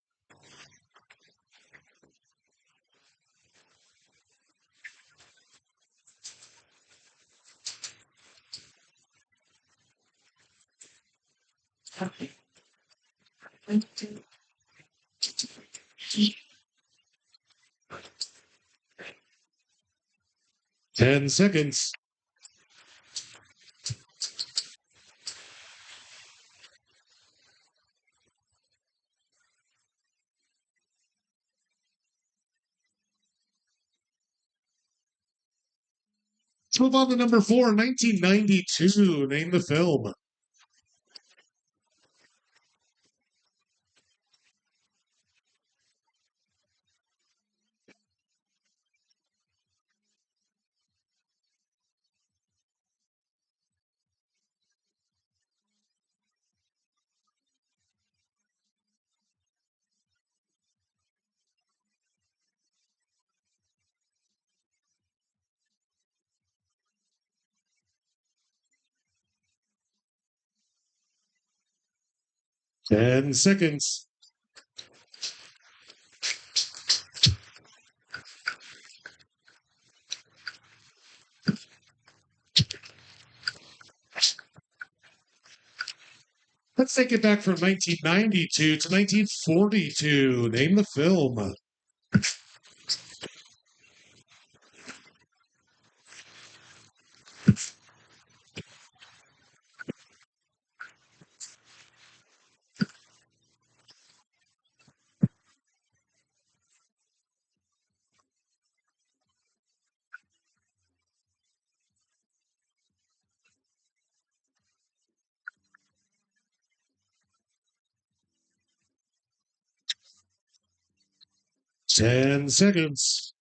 Ten seconds. Let's move on to number four, 1992. Name the film. Ten seconds. Let's take it back from 1992 to 1942. Name the film. 10 seconds.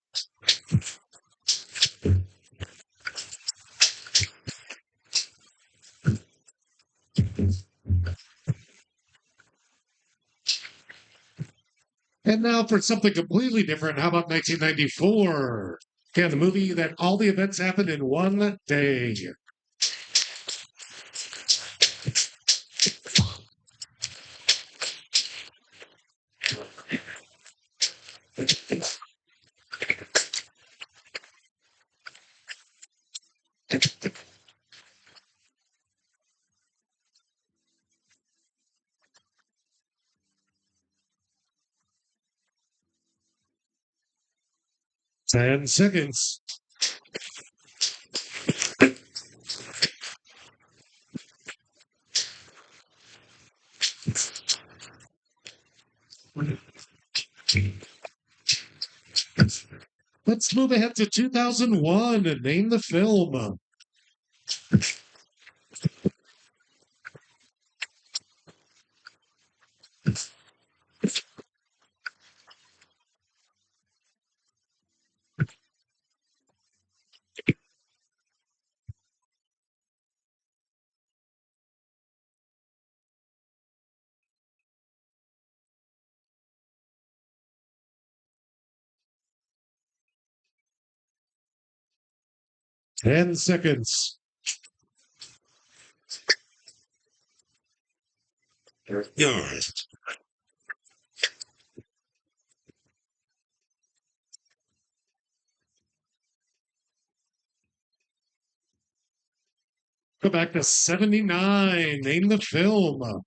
And now for something completely different. How about 1994? Yeah, the movie that all the events happened in one day. Ten seconds. Let's move ahead to 2001 and name the film. Ten seconds. Yeah. Go back to 79. Name the film.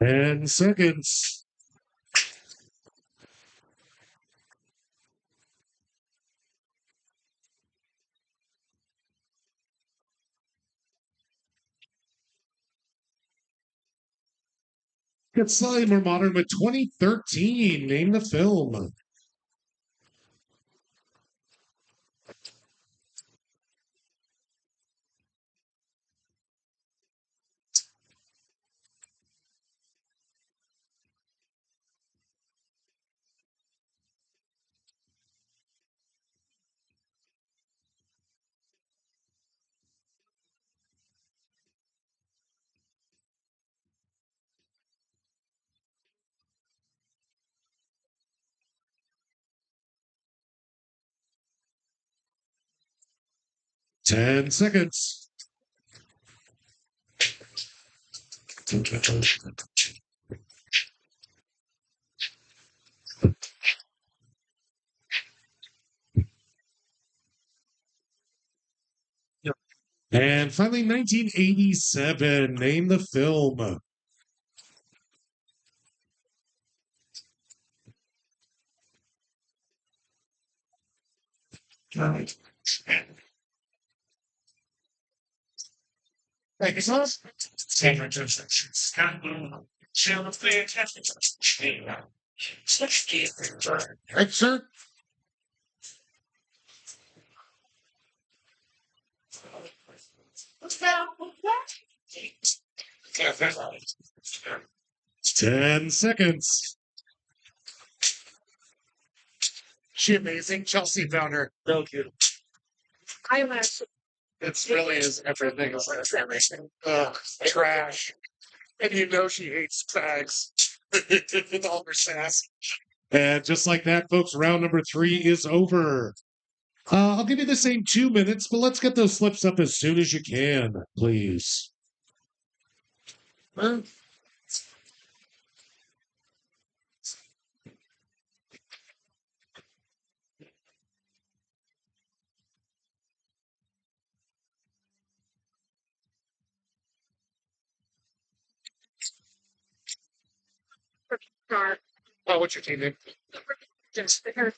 10 seconds. Get slightly more modern with 2013. Name the film. Ten seconds. And finally, 1987. Name the film. Thank you so much. Thanks, sir. Ten seconds. She amazing. Chelsea found her. Real cute. I'm actually It really is everything. Ugh, trash. And you know she hates bags. With all her sass. And just like that, folks, round number 3 is over. I'll give you the same 2 minutes, but let's get those slips up as soon as you can, please. start. Oh, what's your team name? Just the hair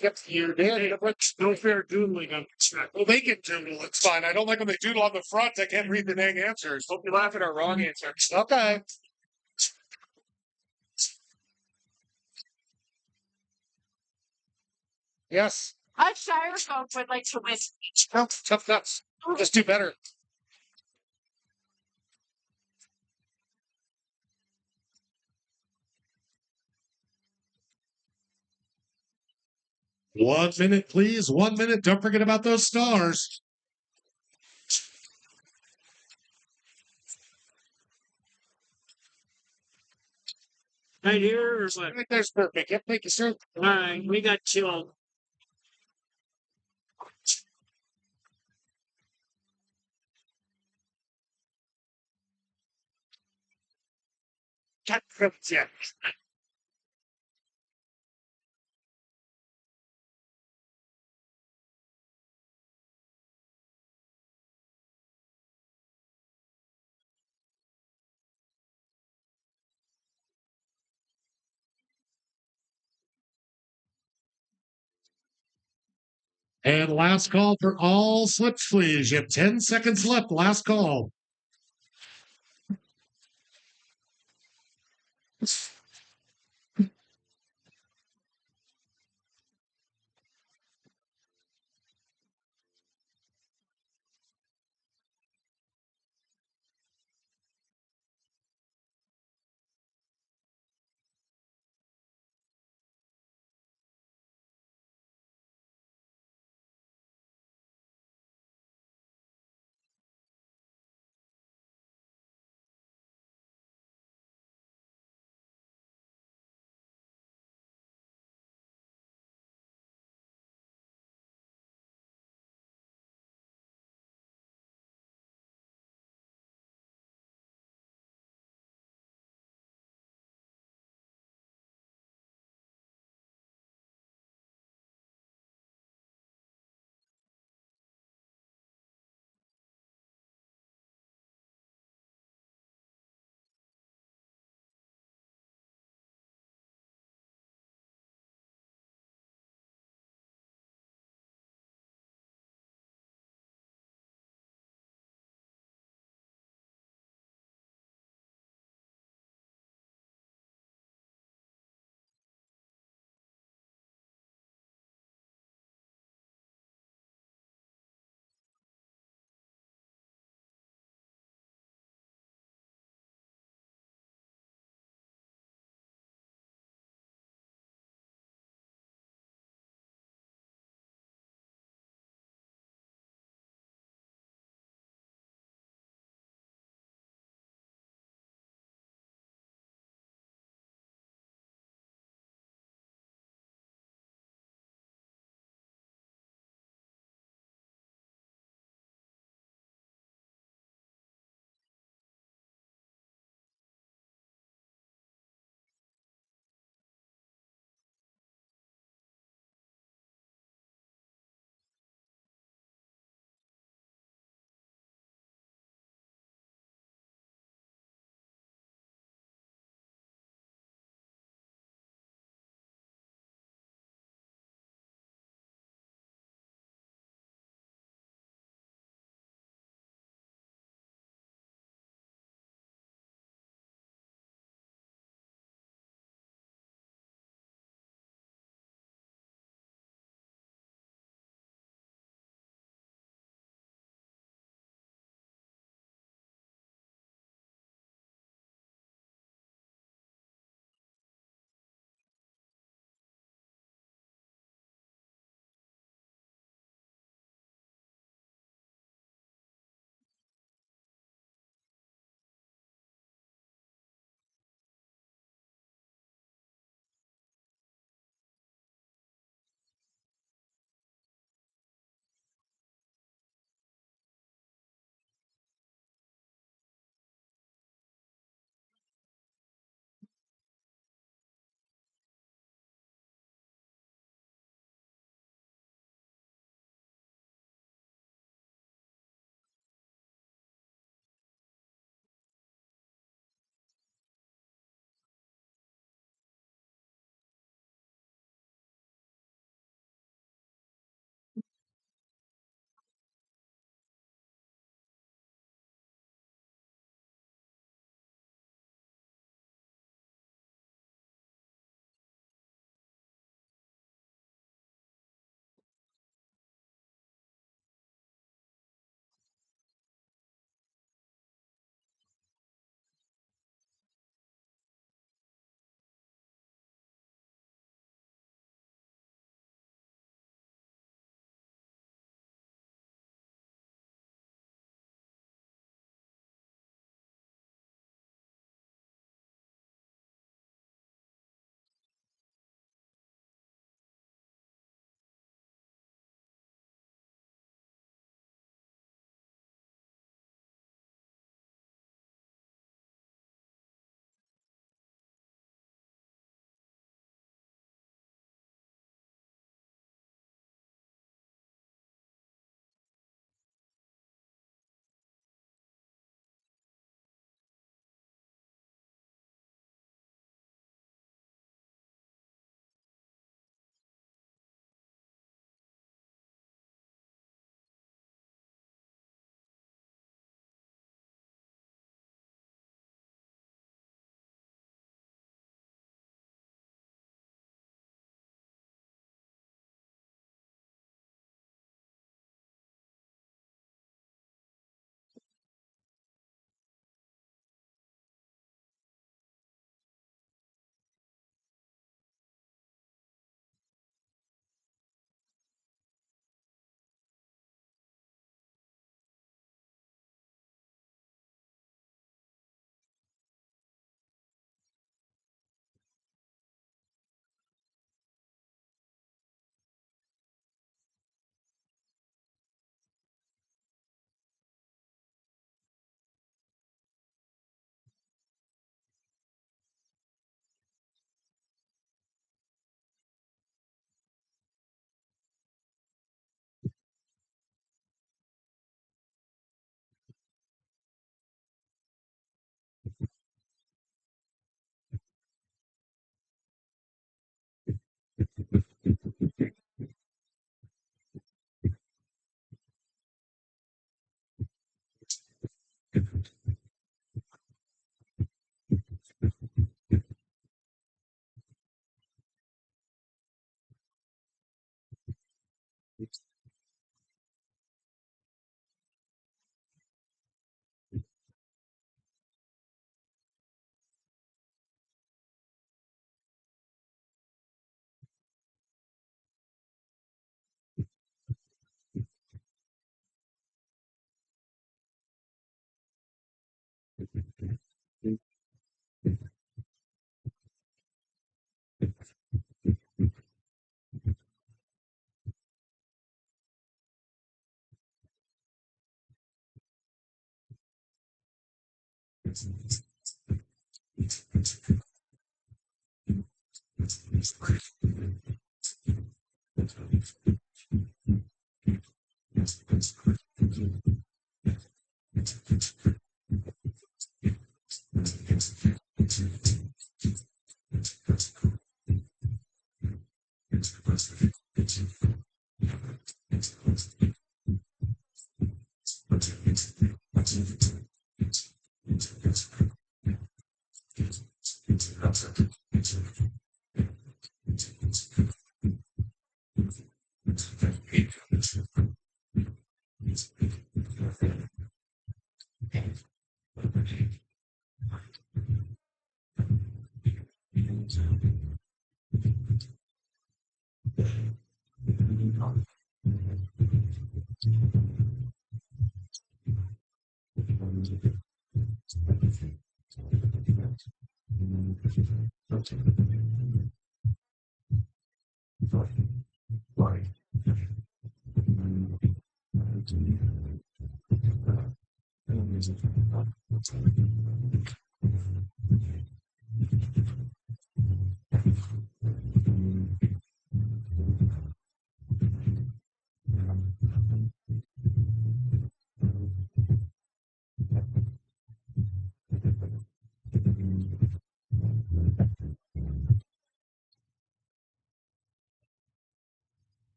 Yep, you did. What's no fair doodling on well, they can doodle. It's fine. I don't like when they doodle on the front. I can't read the dang answers. Hope you laugh at our wrong answers. Okay. Yes. Us Shire folk would like to win. No, tough nuts. Just do better. One minute, please. 1 minute. Don't forget about those stars. Right here or what? Right there's perfect. Yep, thank you, sir. All right, we got chilled. Yeah. And last call for all slips, please. You have 10 seconds left. Last call.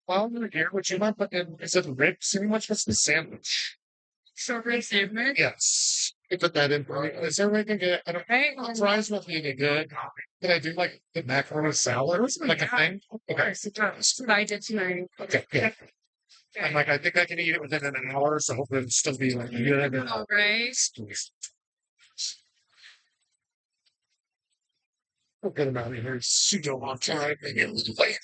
While you're here, would you mind putting in, is it rib sandwich? What's the sandwich? Strawberry sandwich. Yes. You put that in. For me. Is there anything good? I don't Right. fries with me good. Can I do like the macaroni salad? Like a thing? Okay. What I did tonight. Okay, good. I'm like, I think I can eat it within an hour, so hopefully it'll still be like good. All right. We'll get him out of here. Pseudo on time. Maybe a little late.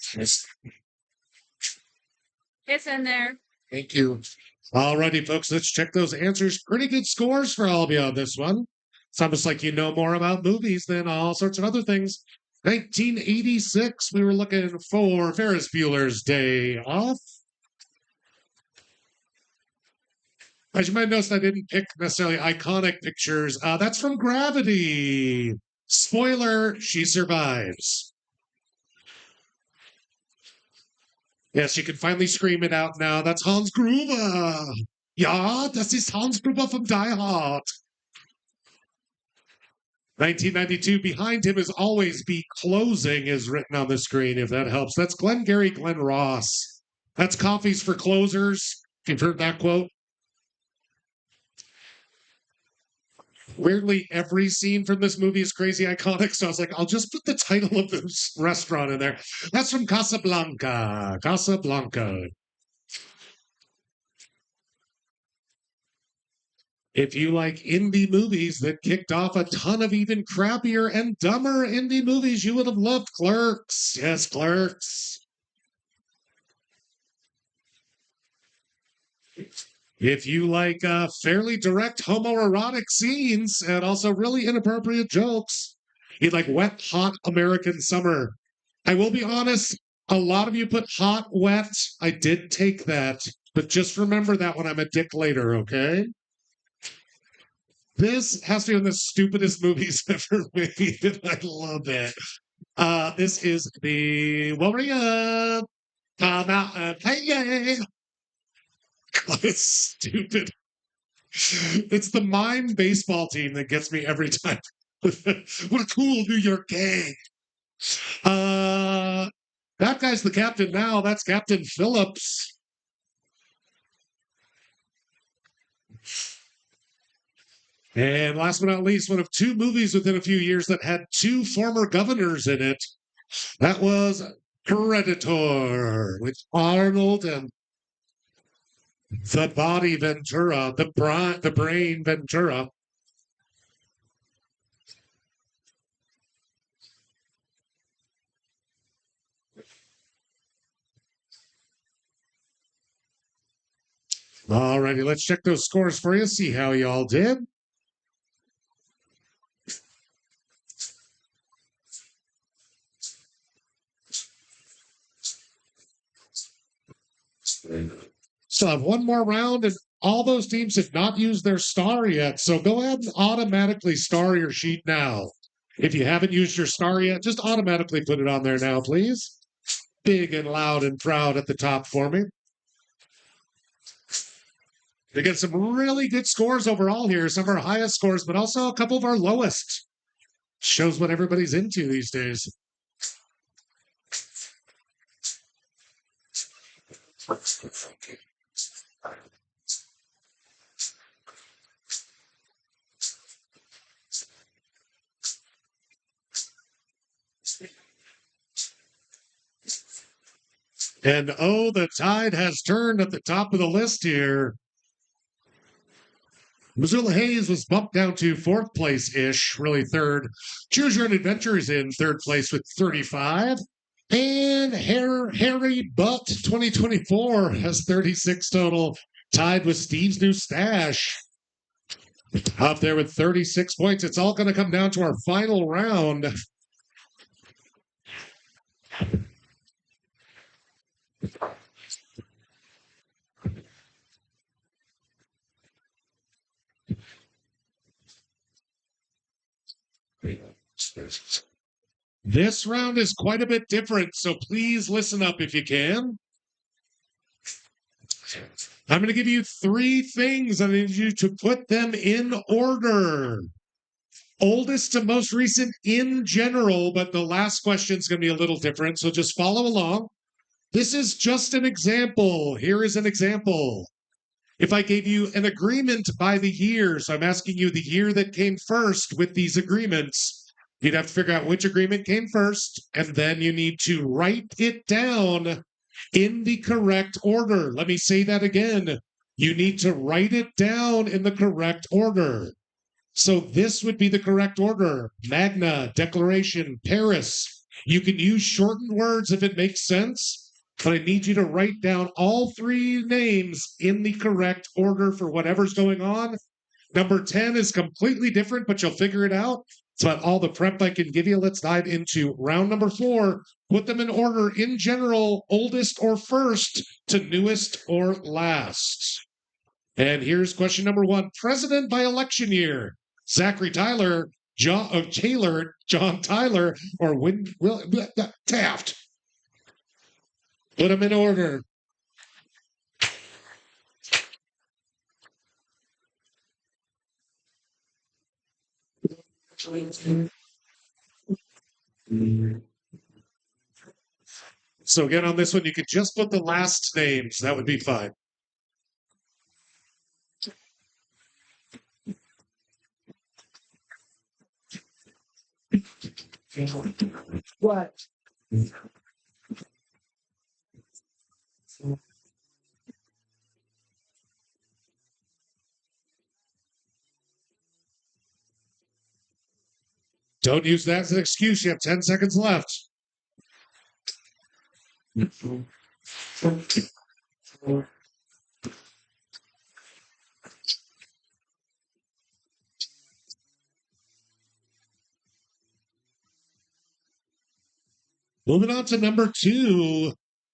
It's in there. Thank you. Alrighty, folks, let's check those answers. Pretty good scores for all of you on this one. It's almost like you know more about movies than all sorts of other things. 1986, we were looking for Ferris Bueller's Day Off. As you might notice, I didn't pick necessarily iconic pictures. That's from Gravity. Spoiler, she survives. Yes, you can finally scream it out now. That's Hans Gruber. Ja, das ist Hans Gruber from Die Hard. 1992, behind him is Always Be Closing is written on the screen, if that helps. That's Glengarry Glen Ross. That's Coffees for Closers, if you've heard that quote. Weirdly, every scene from this movie is crazy iconic, so I was like, I'll just put the title of this restaurant in there. That's from Casablanca. Casablanca. If you like indie movies that kicked off a ton of even crappier and dumber indie movies, you would have loved Clerks. Yes, Clerks. If you like fairly direct homoerotic scenes and also really inappropriate jokes, you'd like Wet, Hot American Summer. I will be honest, a lot of you put hot, wet. I did take that, but just remember that when I'm a dick later, okay? This has to be one of the stupidest movies ever made, and I love it. This is the Warrior. Come out and play. God, it's stupid. It's the mime baseball team that gets me every time. What a cool New York gang. That guy's the captain now. That's Captain Phillips. And last but not least, one of two movies within a few years that had two former governors in it. That was Predator with Arnold and the body Ventura, the brain Ventura. Alrighty, let's check those scores for you, see how y'all did. Still have one more round, and all those teams have not used their star yet. So go ahead and automatically star your sheet now. If you haven't used your star yet, just automatically put it on there now, please. Big and loud and proud at the top for me. They get some really good scores overall here. Some of our highest scores, but also a couple of our lowest. Shows what everybody's into these days. And oh, the tide has turned at the top of the list here. Missoula Hayes was bumped down to fourth place-ish, really third. Choose Your Own Adventure is in third place with 35. And Harry Butt 2024 has 36 total, tied with Steve's New Stash. Up there with 36 points. It's all going to come down to our final round. This round is quite a bit different, so please listen up if you can. I'm going to give you three things. I need you to put them in order. Oldest to most recent in general, but the last question is going to be a little different, so just follow along. This is just an example. Here is an example. If I gave you an agreement by the year, so I'm asking you the year that came first with these agreements, you'd have to figure out which agreement came first, and then you need to write it down in the correct order. Let me say that again. You need to write it down in the correct order. So this would be the correct order. Magna, Declaration, Paris. You can use shortened words if it makes sense, but I need you to write down all three names in the correct order for whatever's going on. Number 10 is completely different, but you'll figure it out. It's about all the prep I can give you. Let's dive into round number 4. Put them in order in general, oldest or first to newest or last. And here's question number 1. President by election year. Zachary Taylor, John Tyler, or Taft. Put them in order. So again, on this one, you could just put the last names. That would be fine. What? Don't use that as an excuse. You have 10 seconds left. Moving on to number 2.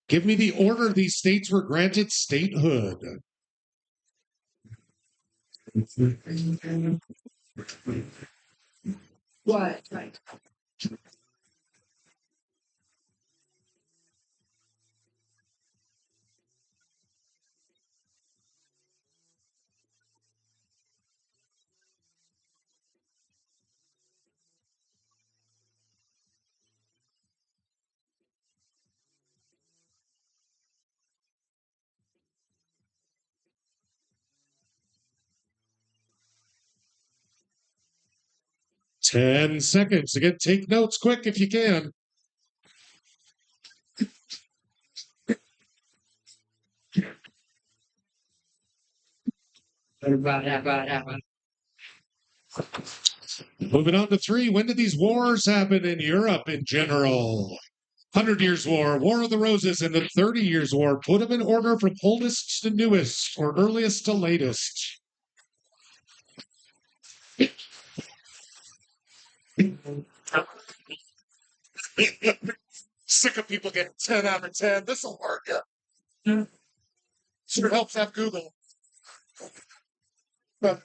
Give me the order these states were granted statehood. What? Right. Ten seconds. Again, take notes quick if you can. Moving on to 3. When did these wars happen in Europe in general? 100 Years' War, War of the Roses, and the 30 Years' War. Put them in order from oldest to newest or earliest to latest. Sick of people getting 10 out of 10. This will work. Sure helps have Google. But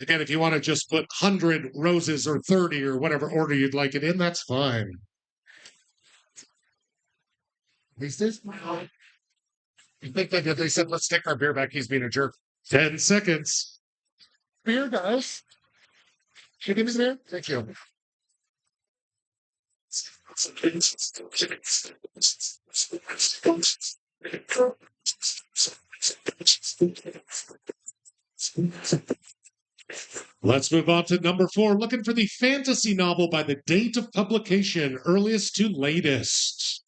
again, if you want to just put 100 roses or 30 or whatever order you'd like it in, that's fine. Is this you think they said, let's take our beer back. He's being a jerk. 10 seconds. Beer, guys. Can you give me some beer? Thank you. Let's move on to number 4. Looking for the fantasy novel by the date of publication, earliest to latest.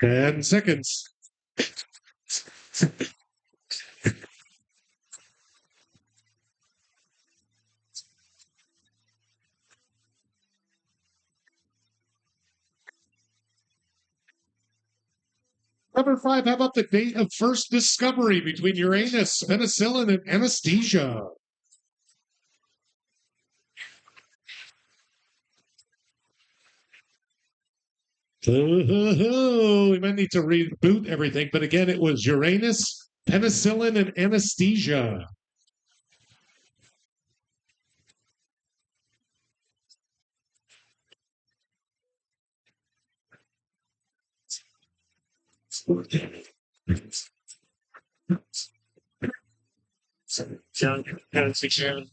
Ten seconds. Number 5, how about the date of first discovery between Uranus, penicillin, and anesthesia? We might need to reboot everything, but again, it was Uranus, penicillin, and anesthesia. John, Sharon.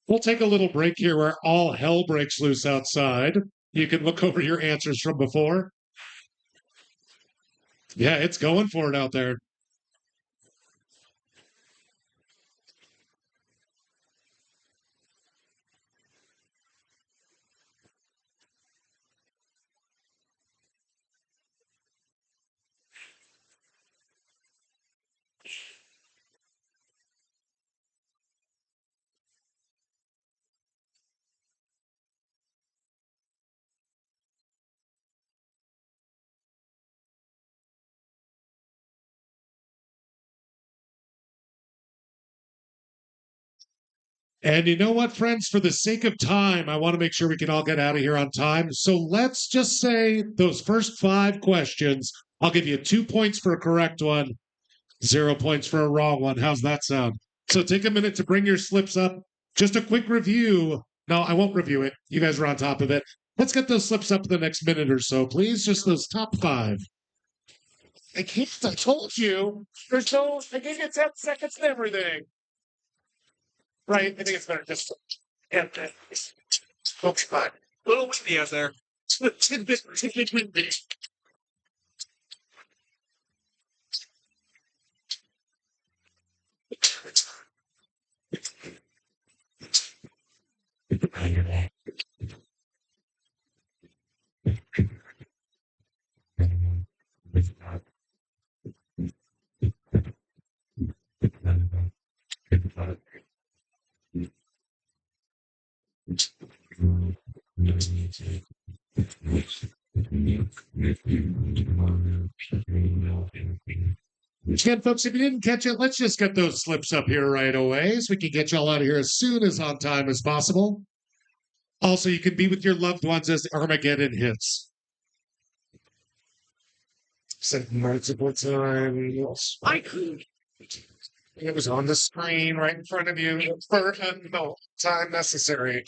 We'll take a little break here where all hell breaks loose outside. You can look over your answers from before. Yeah, it's going for it out there. And you know what, friends? For the sake of time, I want to make sure we can all get out of here on time. So let's just say those first 5 questions, I'll give you 2 points for a correct one, 0 points for a wrong one. How's that sound? So take a minute to bring your slips up. Just a quick review. No, I won't review it. You guys are on top of it. Let's get those slips up in the next minute or so, please. Just those top 5. I can't. I told you. There's no. I gave you 10 seconds and everything. Right. I think it's better just. Yeah. Folks, fine. Little windy out there. Tidbit windy. Again, folks, if you didn't catch it, let's just get those slips up here right away so we can get y'all out of here as soon as on time as possible. Also, you can be with your loved ones as Armageddon hits. Said multiple times. I could. It was on the screen right in front of you for no time necessary.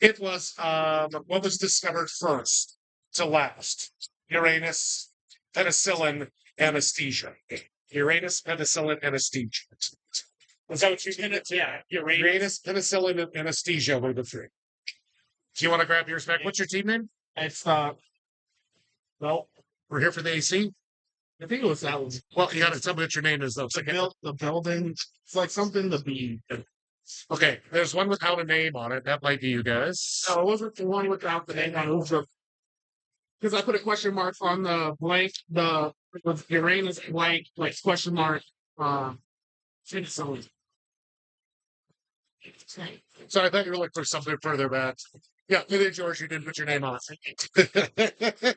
It was what was discovered first to last? Uranus, penicillin, anesthesia. Uranus, penicillin, anesthesia. Was that what you did? Yeah, Uranus, penicillin, and anesthesia were the 3. Do you want to grab yours back? What's your team name? It's Well, we're here for the AC. I think it was that one. Well, you got to tell me what your name is, though. So The building. It's like something to be. okay, there's one without a name on it. That might be you guys. No, it wasn't the one without the name on it. Because I put a question mark on the blank, the with Uranus blank, like question mark. Penicillin. So I thought you were looking for something further back. Yeah, it is yours. You didn't put your name on it.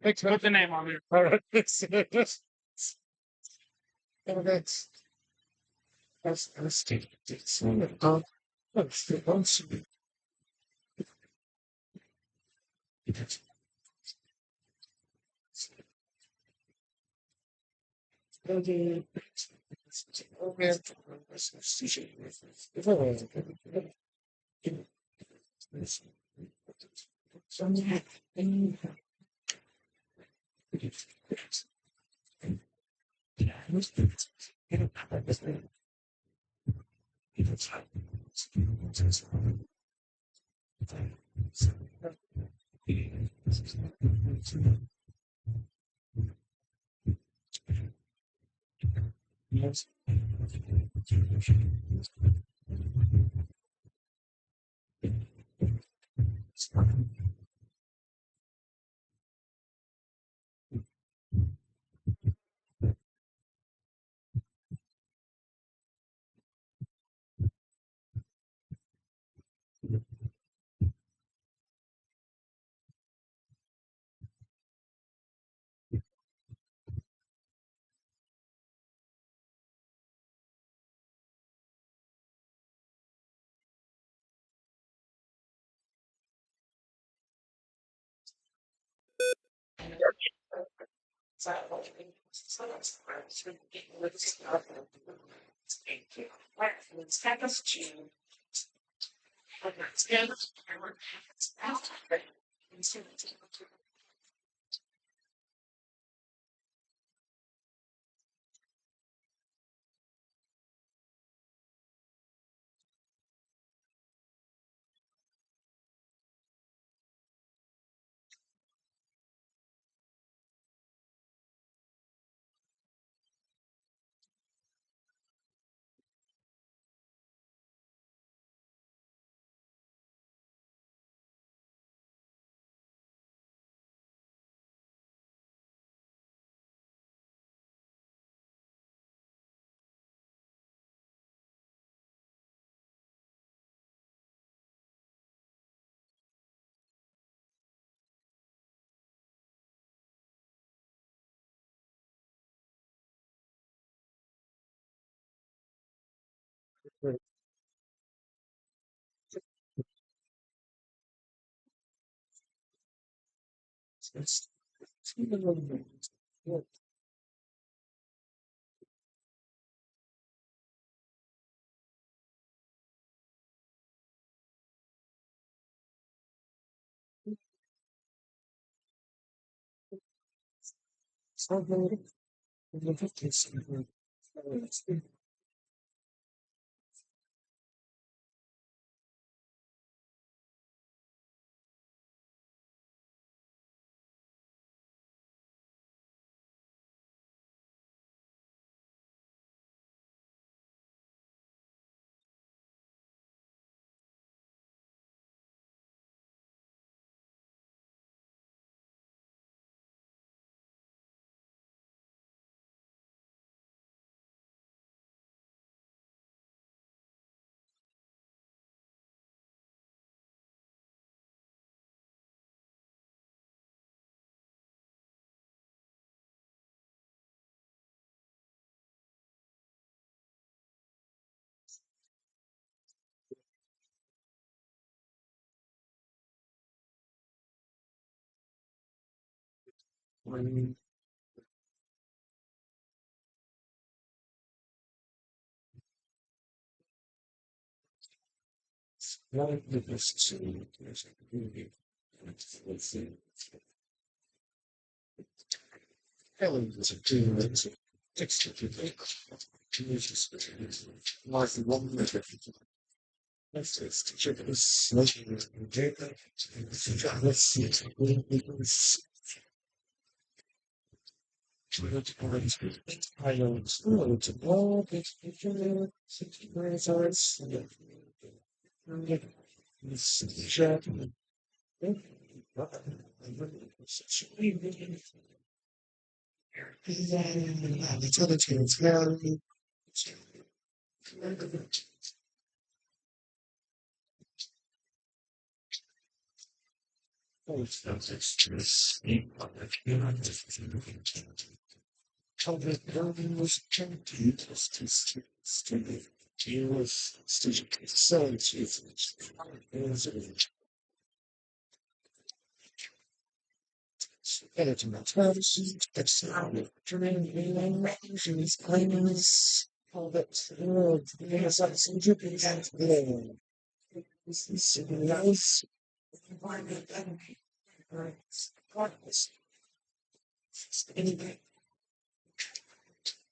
Put the name on there. All right. Let's take this.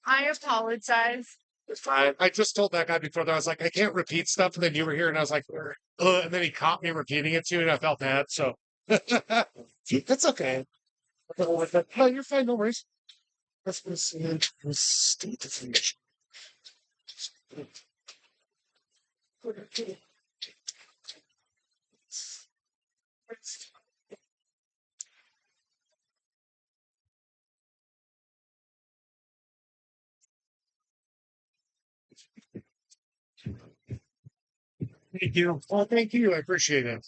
I apologize. It's fine. I just told that guy before that I was like, I can't repeat stuff. And then you were here and I was like, and then he caught me repeating it to you and I felt bad. So that's okay. No, you're fine. No worries. Let's proceed to state definition. Thank you. Oh, thank you. I appreciate it.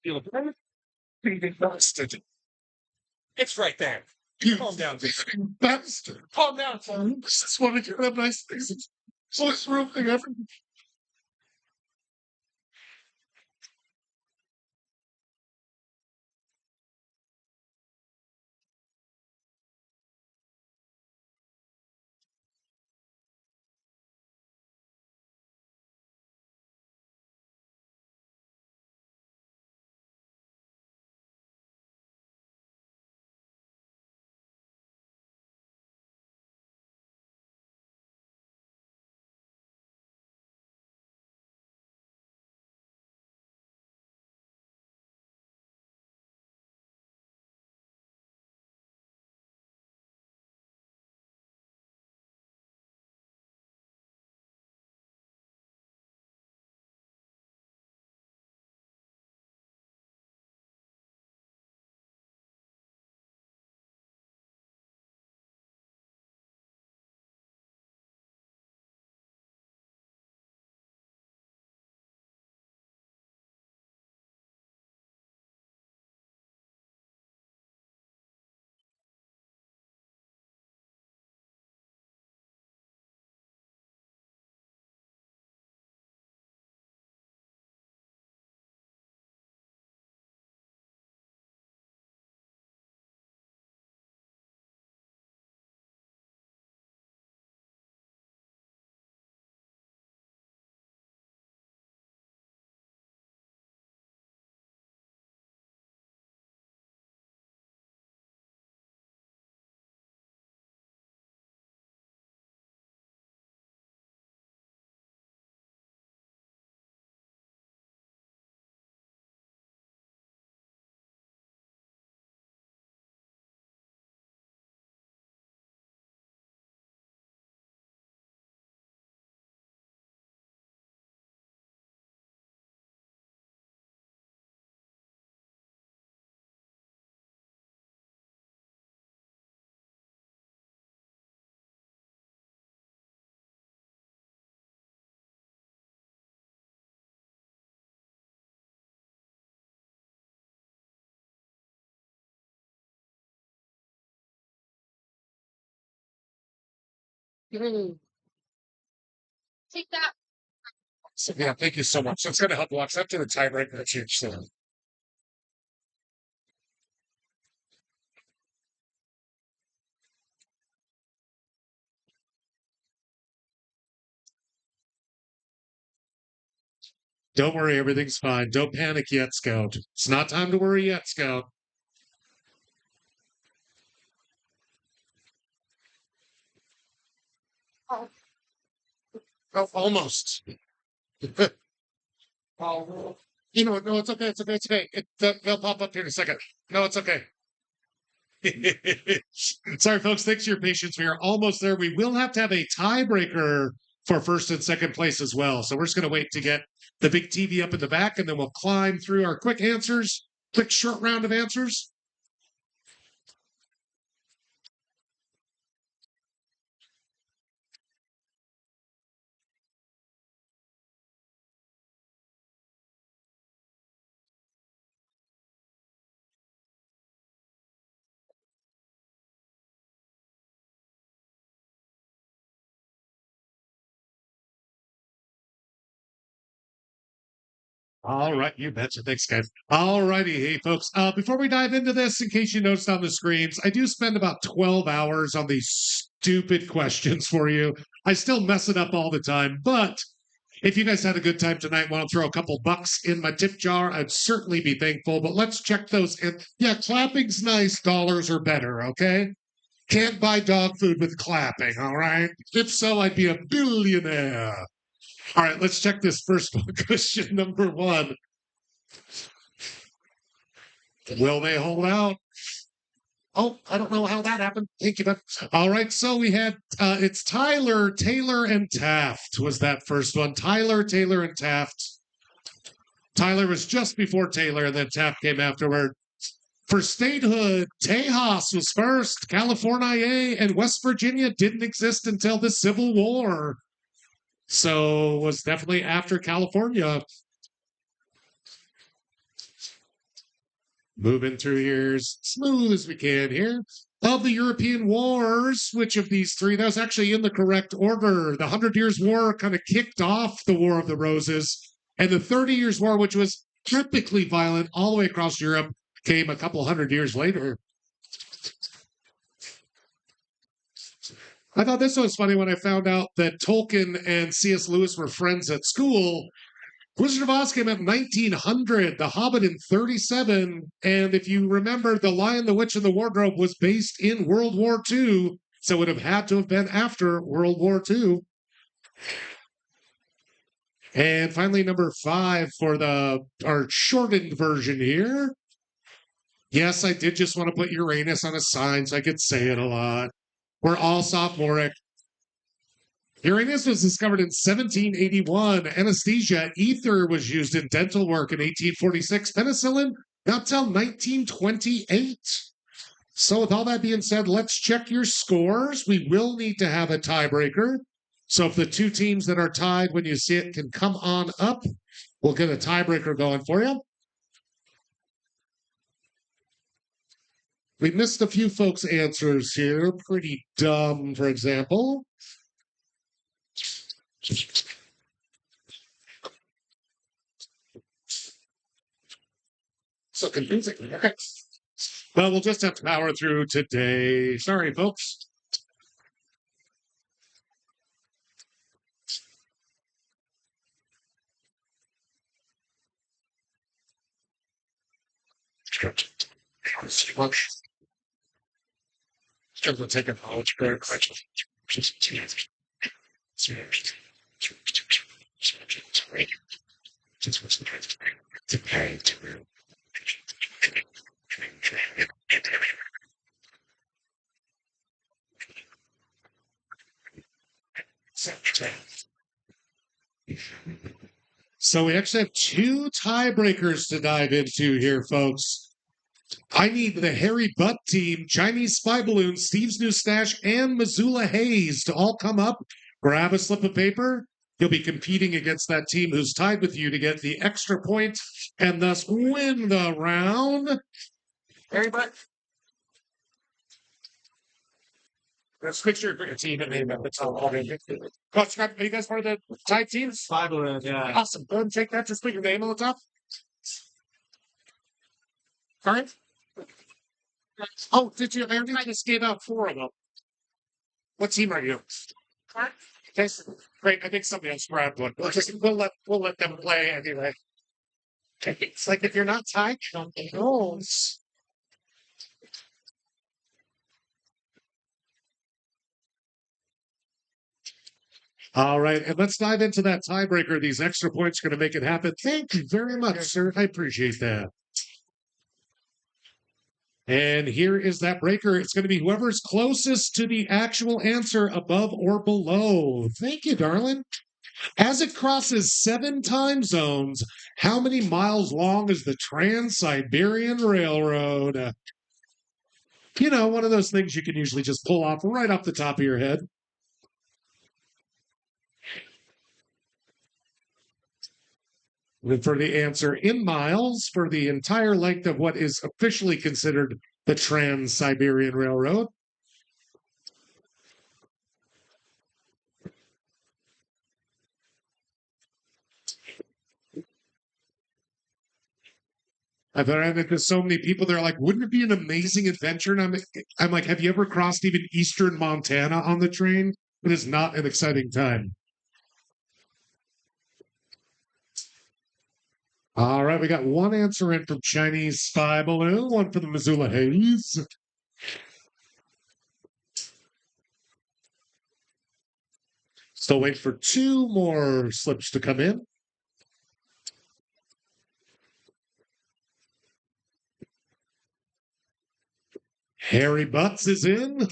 You bastard. It's right there. You Calm down, Victor. bastard. Calm down, son. I just want to get up nice things. So this real thing ever. Take that. So yeah, thank you so much. That's gonna help walk up to the tiebreaker. That's huge. So Don't worry, everything's fine. Don't panic yet, Scout. It's not time to worry yet, Scout. Oh, almost. Oh, you know, no, it's okay. It's okay. It's okay. They'll pop up here in a second. No, it's okay. Sorry, folks. Thanks for your patience. We are almost there. We will have to have a tiebreaker for first and second place as well. So we're just going to wait to get the big TV up in the back, and then we'll climb through our quick answers, quick short round of answers. All right, you betcha. Thanks, guys. All righty, hey, folks. Before we dive into this, in case you noticed on the screens, I do spend about 12 hours on these stupid questions for you. I still mess it up all the time, but if you guys had a good time tonight, want to throw a couple bucks in my tip jar, I'd certainly be thankful. But let's check those in. Yeah, clapping's nice. Dollars are better, okay? Can't buy dog food with clapping, all right? If so, I'd be a billionaire. All right, let's check this first one. Question number one. Will they hold out? Oh, I don't know how that happened. Thank you, bud. All right, so we had it's Tyler, Taylor, and Taft was that first one. Tyler, Taylor, and Taft. Tyler was just before Taylor, and then Taft came afterward. For statehood, Tejas was first. California and West Virginia didn't exist until the Civil War. So was definitely after California. Moving through here as smooth as we can here. Of the European wars, which of these three? That was actually in the correct order. The 100 Years' War kind of kicked off the War of the Roses. And the 30 Years' War, which was typically violent all the way across Europe, came a couple hundred years later. I thought this was funny when I found out that Tolkien and C.S. Lewis were friends at school. Wizard of Oz came out in 1900, The Hobbit in 37, and if you remember, The Lion, the Witch, and the Wardrobe was based in World War II, so it would have had to have been after World War II. And finally, number 5 for our shortened version here. Yes, I did just want to put Uranus on a sign so I could say it a lot. We're all sophomoric. Uranus was discovered in 1781. Anesthesia, ether was used in dental work in 1846. Penicillin, not till 1928. So with all that being said, let's check your scores. We will need to have a tiebreaker. So if the two teams that are tied when you see it can come on up, we'll get a tiebreaker going for you. We missed a few folks' answers here. Pretty dumb, for example. So confusing. Well, we'll just have to power through today. Sorry, folks. We'll take a knowledge very quickly. So we actually have 2 tiebreakers to dive into here, folks. I need the Harry Butt team, Chinese Spy Balloon, Steve's New Stash, and Missoula Hayes to all come up, grab a slip of paper. You'll be competing against that team who's tied with you to get the extra point and thus win the round. Harry Butt. Let's switch your team and name it. That's all. Coach, are you guys part of the tied teams? Spy Balloon, yeah. Awesome. Go ahead and take that. Just put your name on the top. All right. Oh, did you? I just gave out 4 of them. What team are you? Okay, great. I think somebody else grabbed one. We'll let them play anyway. It's like if you're not tied, you don't get goals. All right, and let's dive into that tiebreaker. These extra points are going to make it happen. Thank you very much, sir. I appreciate that. And here is that breaker. It's going to be whoever's closest to the actual answer above or below. Thank you, darling. As it crosses 7 time zones, how many miles long is the Trans-Siberian Railroad? You know, one of those things you can usually just pull off right off the top of your head. And for the answer in miles, for the entire length of what is officially considered the Trans-Siberian Railroad. I've run into so many people. They're like, "Wouldn't it be an amazing adventure?" And I'm like, "Have you ever crossed even eastern Montana on the train? It is not an exciting time." All right, we got one answer in from Chinese Spy Balloon, one for the Missoula Haze. Still wait for 2 more slips to come in. Harry Butts is in.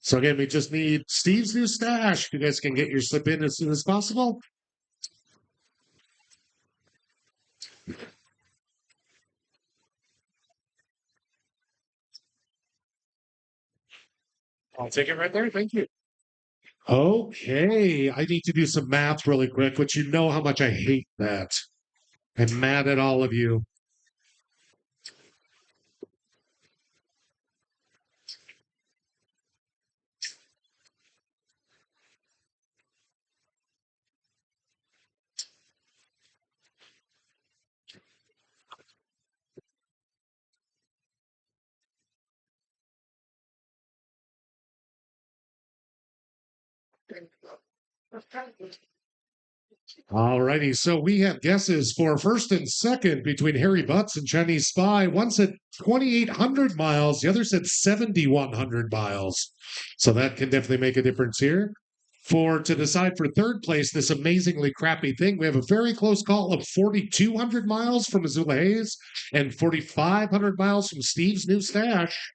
So again, we just need Steve's new stash. You guys can get your slip in as soon as possible. I'll take it right there. Thank you. Okay, I need to do some math really quick, which you know how much I hate that. I'm mad at all of you. Alrighty, so we have guesses for first and second between Harry Butts and Chinese Spy. One said 2,800 miles, the other said 7,100 miles. So that can definitely make a difference here. To decide for third place, this amazingly crappy thing, we have a very close call of 4,200 miles from Missoula Haze and 4,500 miles from Steve's new stash.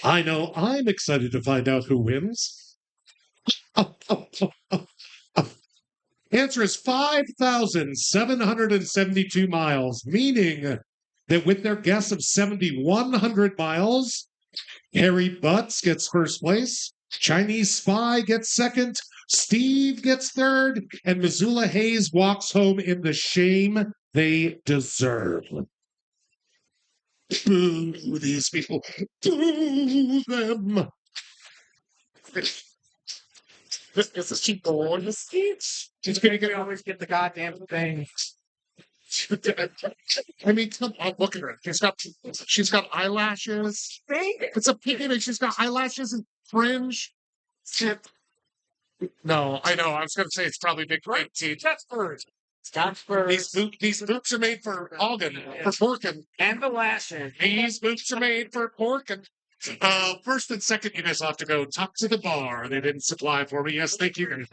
I know I'm excited to find out who wins. Answer is 5,772 miles, meaning that with their guess of 7,100 miles, Harry Butts gets first place, Chinese Spy gets second, Steve gets third, and Missoula Haze walks home in the shame they deserve. Boo these people. Boo them. This is cheap gold. She's gonna always get the goddamn thing. I mean, come on, look at her. She's got eyelashes. It's a piggy. She's got eyelashes and fringe. No, I know. I was going to say it's probably big fake teeth. These boots are made for hogging, for porking. And the lashes. These boots are made for porking. First and second, you guys have to go talk to the bar. They didn't supply for me. Yes, thank you.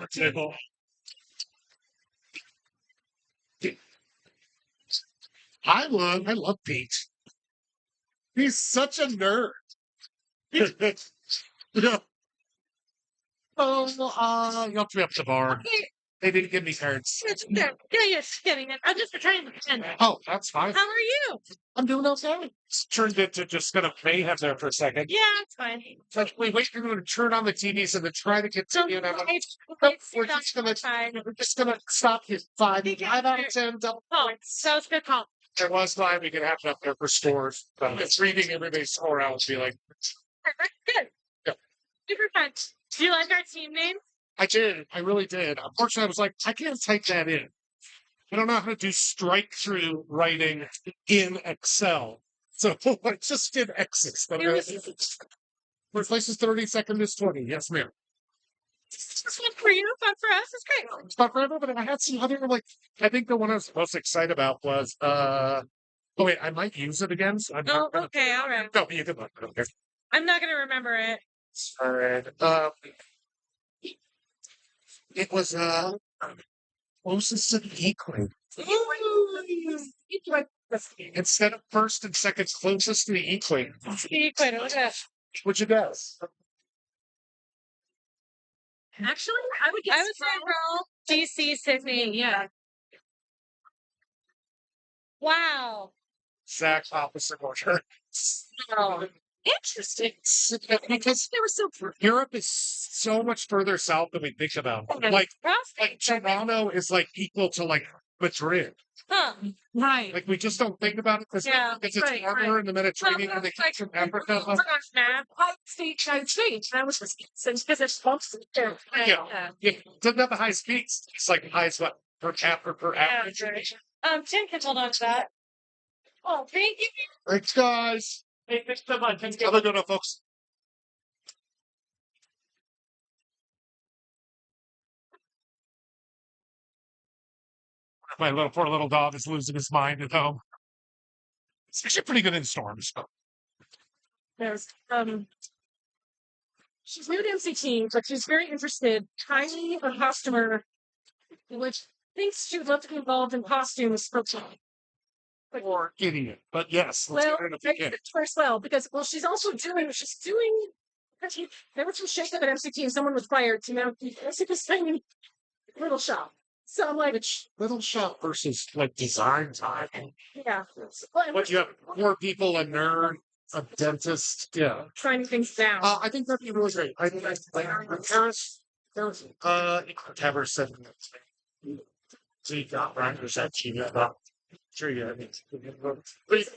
I love Pete. He's such a nerd. Yeah. Oh, you have to be up to the bar. They didn't give me cards. Yeah, you're just kidding. I'm just trying to pretend. Oh, that's fine. How are you? I'm doing okay. It's turned into just kind of mayhem there for a second. Yeah, it's fine. It's like we wait for them to turn on the TVs and then try to continue. And I'm like, we're just gonna stop you. 5 out of 10 double points. That was a good call. There was time we could have it up there for scores. But it's reading everybody's score out would be like, Good. Yeah. Super fun. Do you like our team name? I did. I really did. Unfortunately, I was like, I can't type that in. I don't know how to do strike through writing in Excel. So I just did X's. First place is 30, second is 20. Yes, ma'am. It's fun for you, fun for us. It's great. It's not for everyone, but I had some other like I think the one I was most excited about was oh wait, I might use it again. So I'm Oh, not gonna okay, all right. no, you can look. Okay. I'm not gonna remember it. All right. It was closest to the equine. Instead of first and second, closest to the equine, Equator, look at that. which it does. Actually, I would say Rome, DC, Sydney. Yeah. Wow. Exact opposite order. Oh, interesting. Because They were so Europe is so much further south than we think about. Like Toronto is like equal to like Madrid. huh? Right. Like we just don't think about it because Yeah, it's right, warmer right. in the Mediterranean and they come from Africa. United States. That was because it's close to there. Yeah. Yeah, it doesn't have the high speeds. It's like highest what per capita per average. Tim can hold on to that. Oh, thank you. Thanks, guys. Hey, thanks so much. Have a good one, folks. My little poor little dog is losing his mind at home. It's actually pretty good in storms. There's she's new to MCT, but she's very interested. Tiny, a customer, which thinks she would love to be involved in costumes for Or idiot. But yes, let's well, get rid of it. first well, because she's also doing there was some shakeup at MCT and someone was fired to now this tiny little shop. So I'm like, Which little shop versus like design time? yeah. Well, What you have 4 people, a nerd, a dentist. Yeah. trying things down. I think that'd be really great. I think Paris, Taber said so you got right or that you got sure yeah. But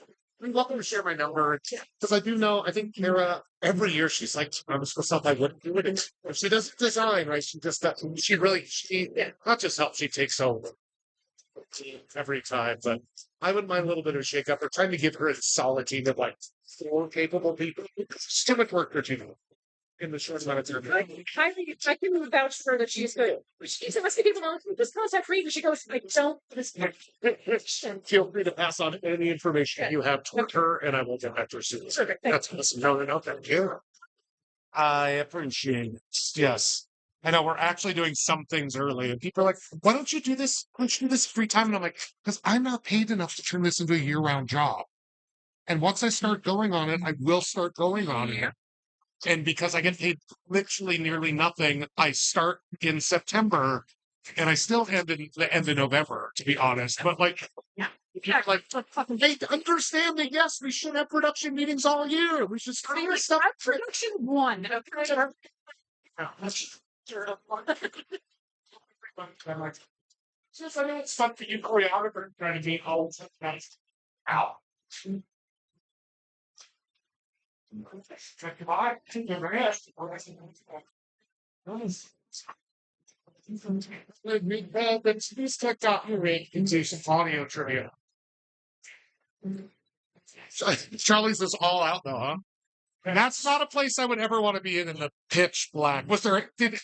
I'm welcome to share my number because I do know I think Kara every year she's like promised herself I wouldn't do it. If she doesn't design, right? She just she really not just helps, she takes over every time, but I wouldn't mind a little bit of a shake up. We're trying to give her a solid team of like 4 capable people. It's too much work for you in the short amount of time. I can vouch for her that she's good. She's the rest of the people on this contact free, but she goes, I don't Feel free to pass on any information you have toward her, and I will get back to her soon. That's awesome. No, thank you. I appreciate it. Yes. I know we're actually doing some things early, and people are like, why don't you do this? Why don't you do this free time? And I'm like, because I'm not paid enough to turn this into a year-round job. And once I start going on it, I will start going on it. And because I get paid literally nearly nothing, I start in September and I still end in the end of November, to be honest. But like, people are like, hey, understand that yes, we should have production meetings all year. We should clear stuff. production one. Just I know it's fun for you choreographer trying to be all nice. Ow. Please click out your rate into some audio trivia. Charlie's is all out though, huh? And that's not a place I would ever want to be in the pitch black. Was there did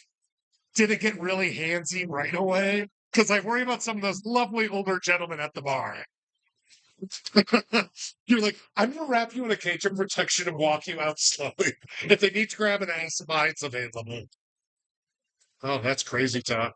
it get really handsy right away? Because I worry about some of those lovely older gentlemen at the bar. You're like, I'm gonna wrap you in a cage of protection and walk you out slowly. If they need to grab an ass, it's available. Oh, that's crazy talk.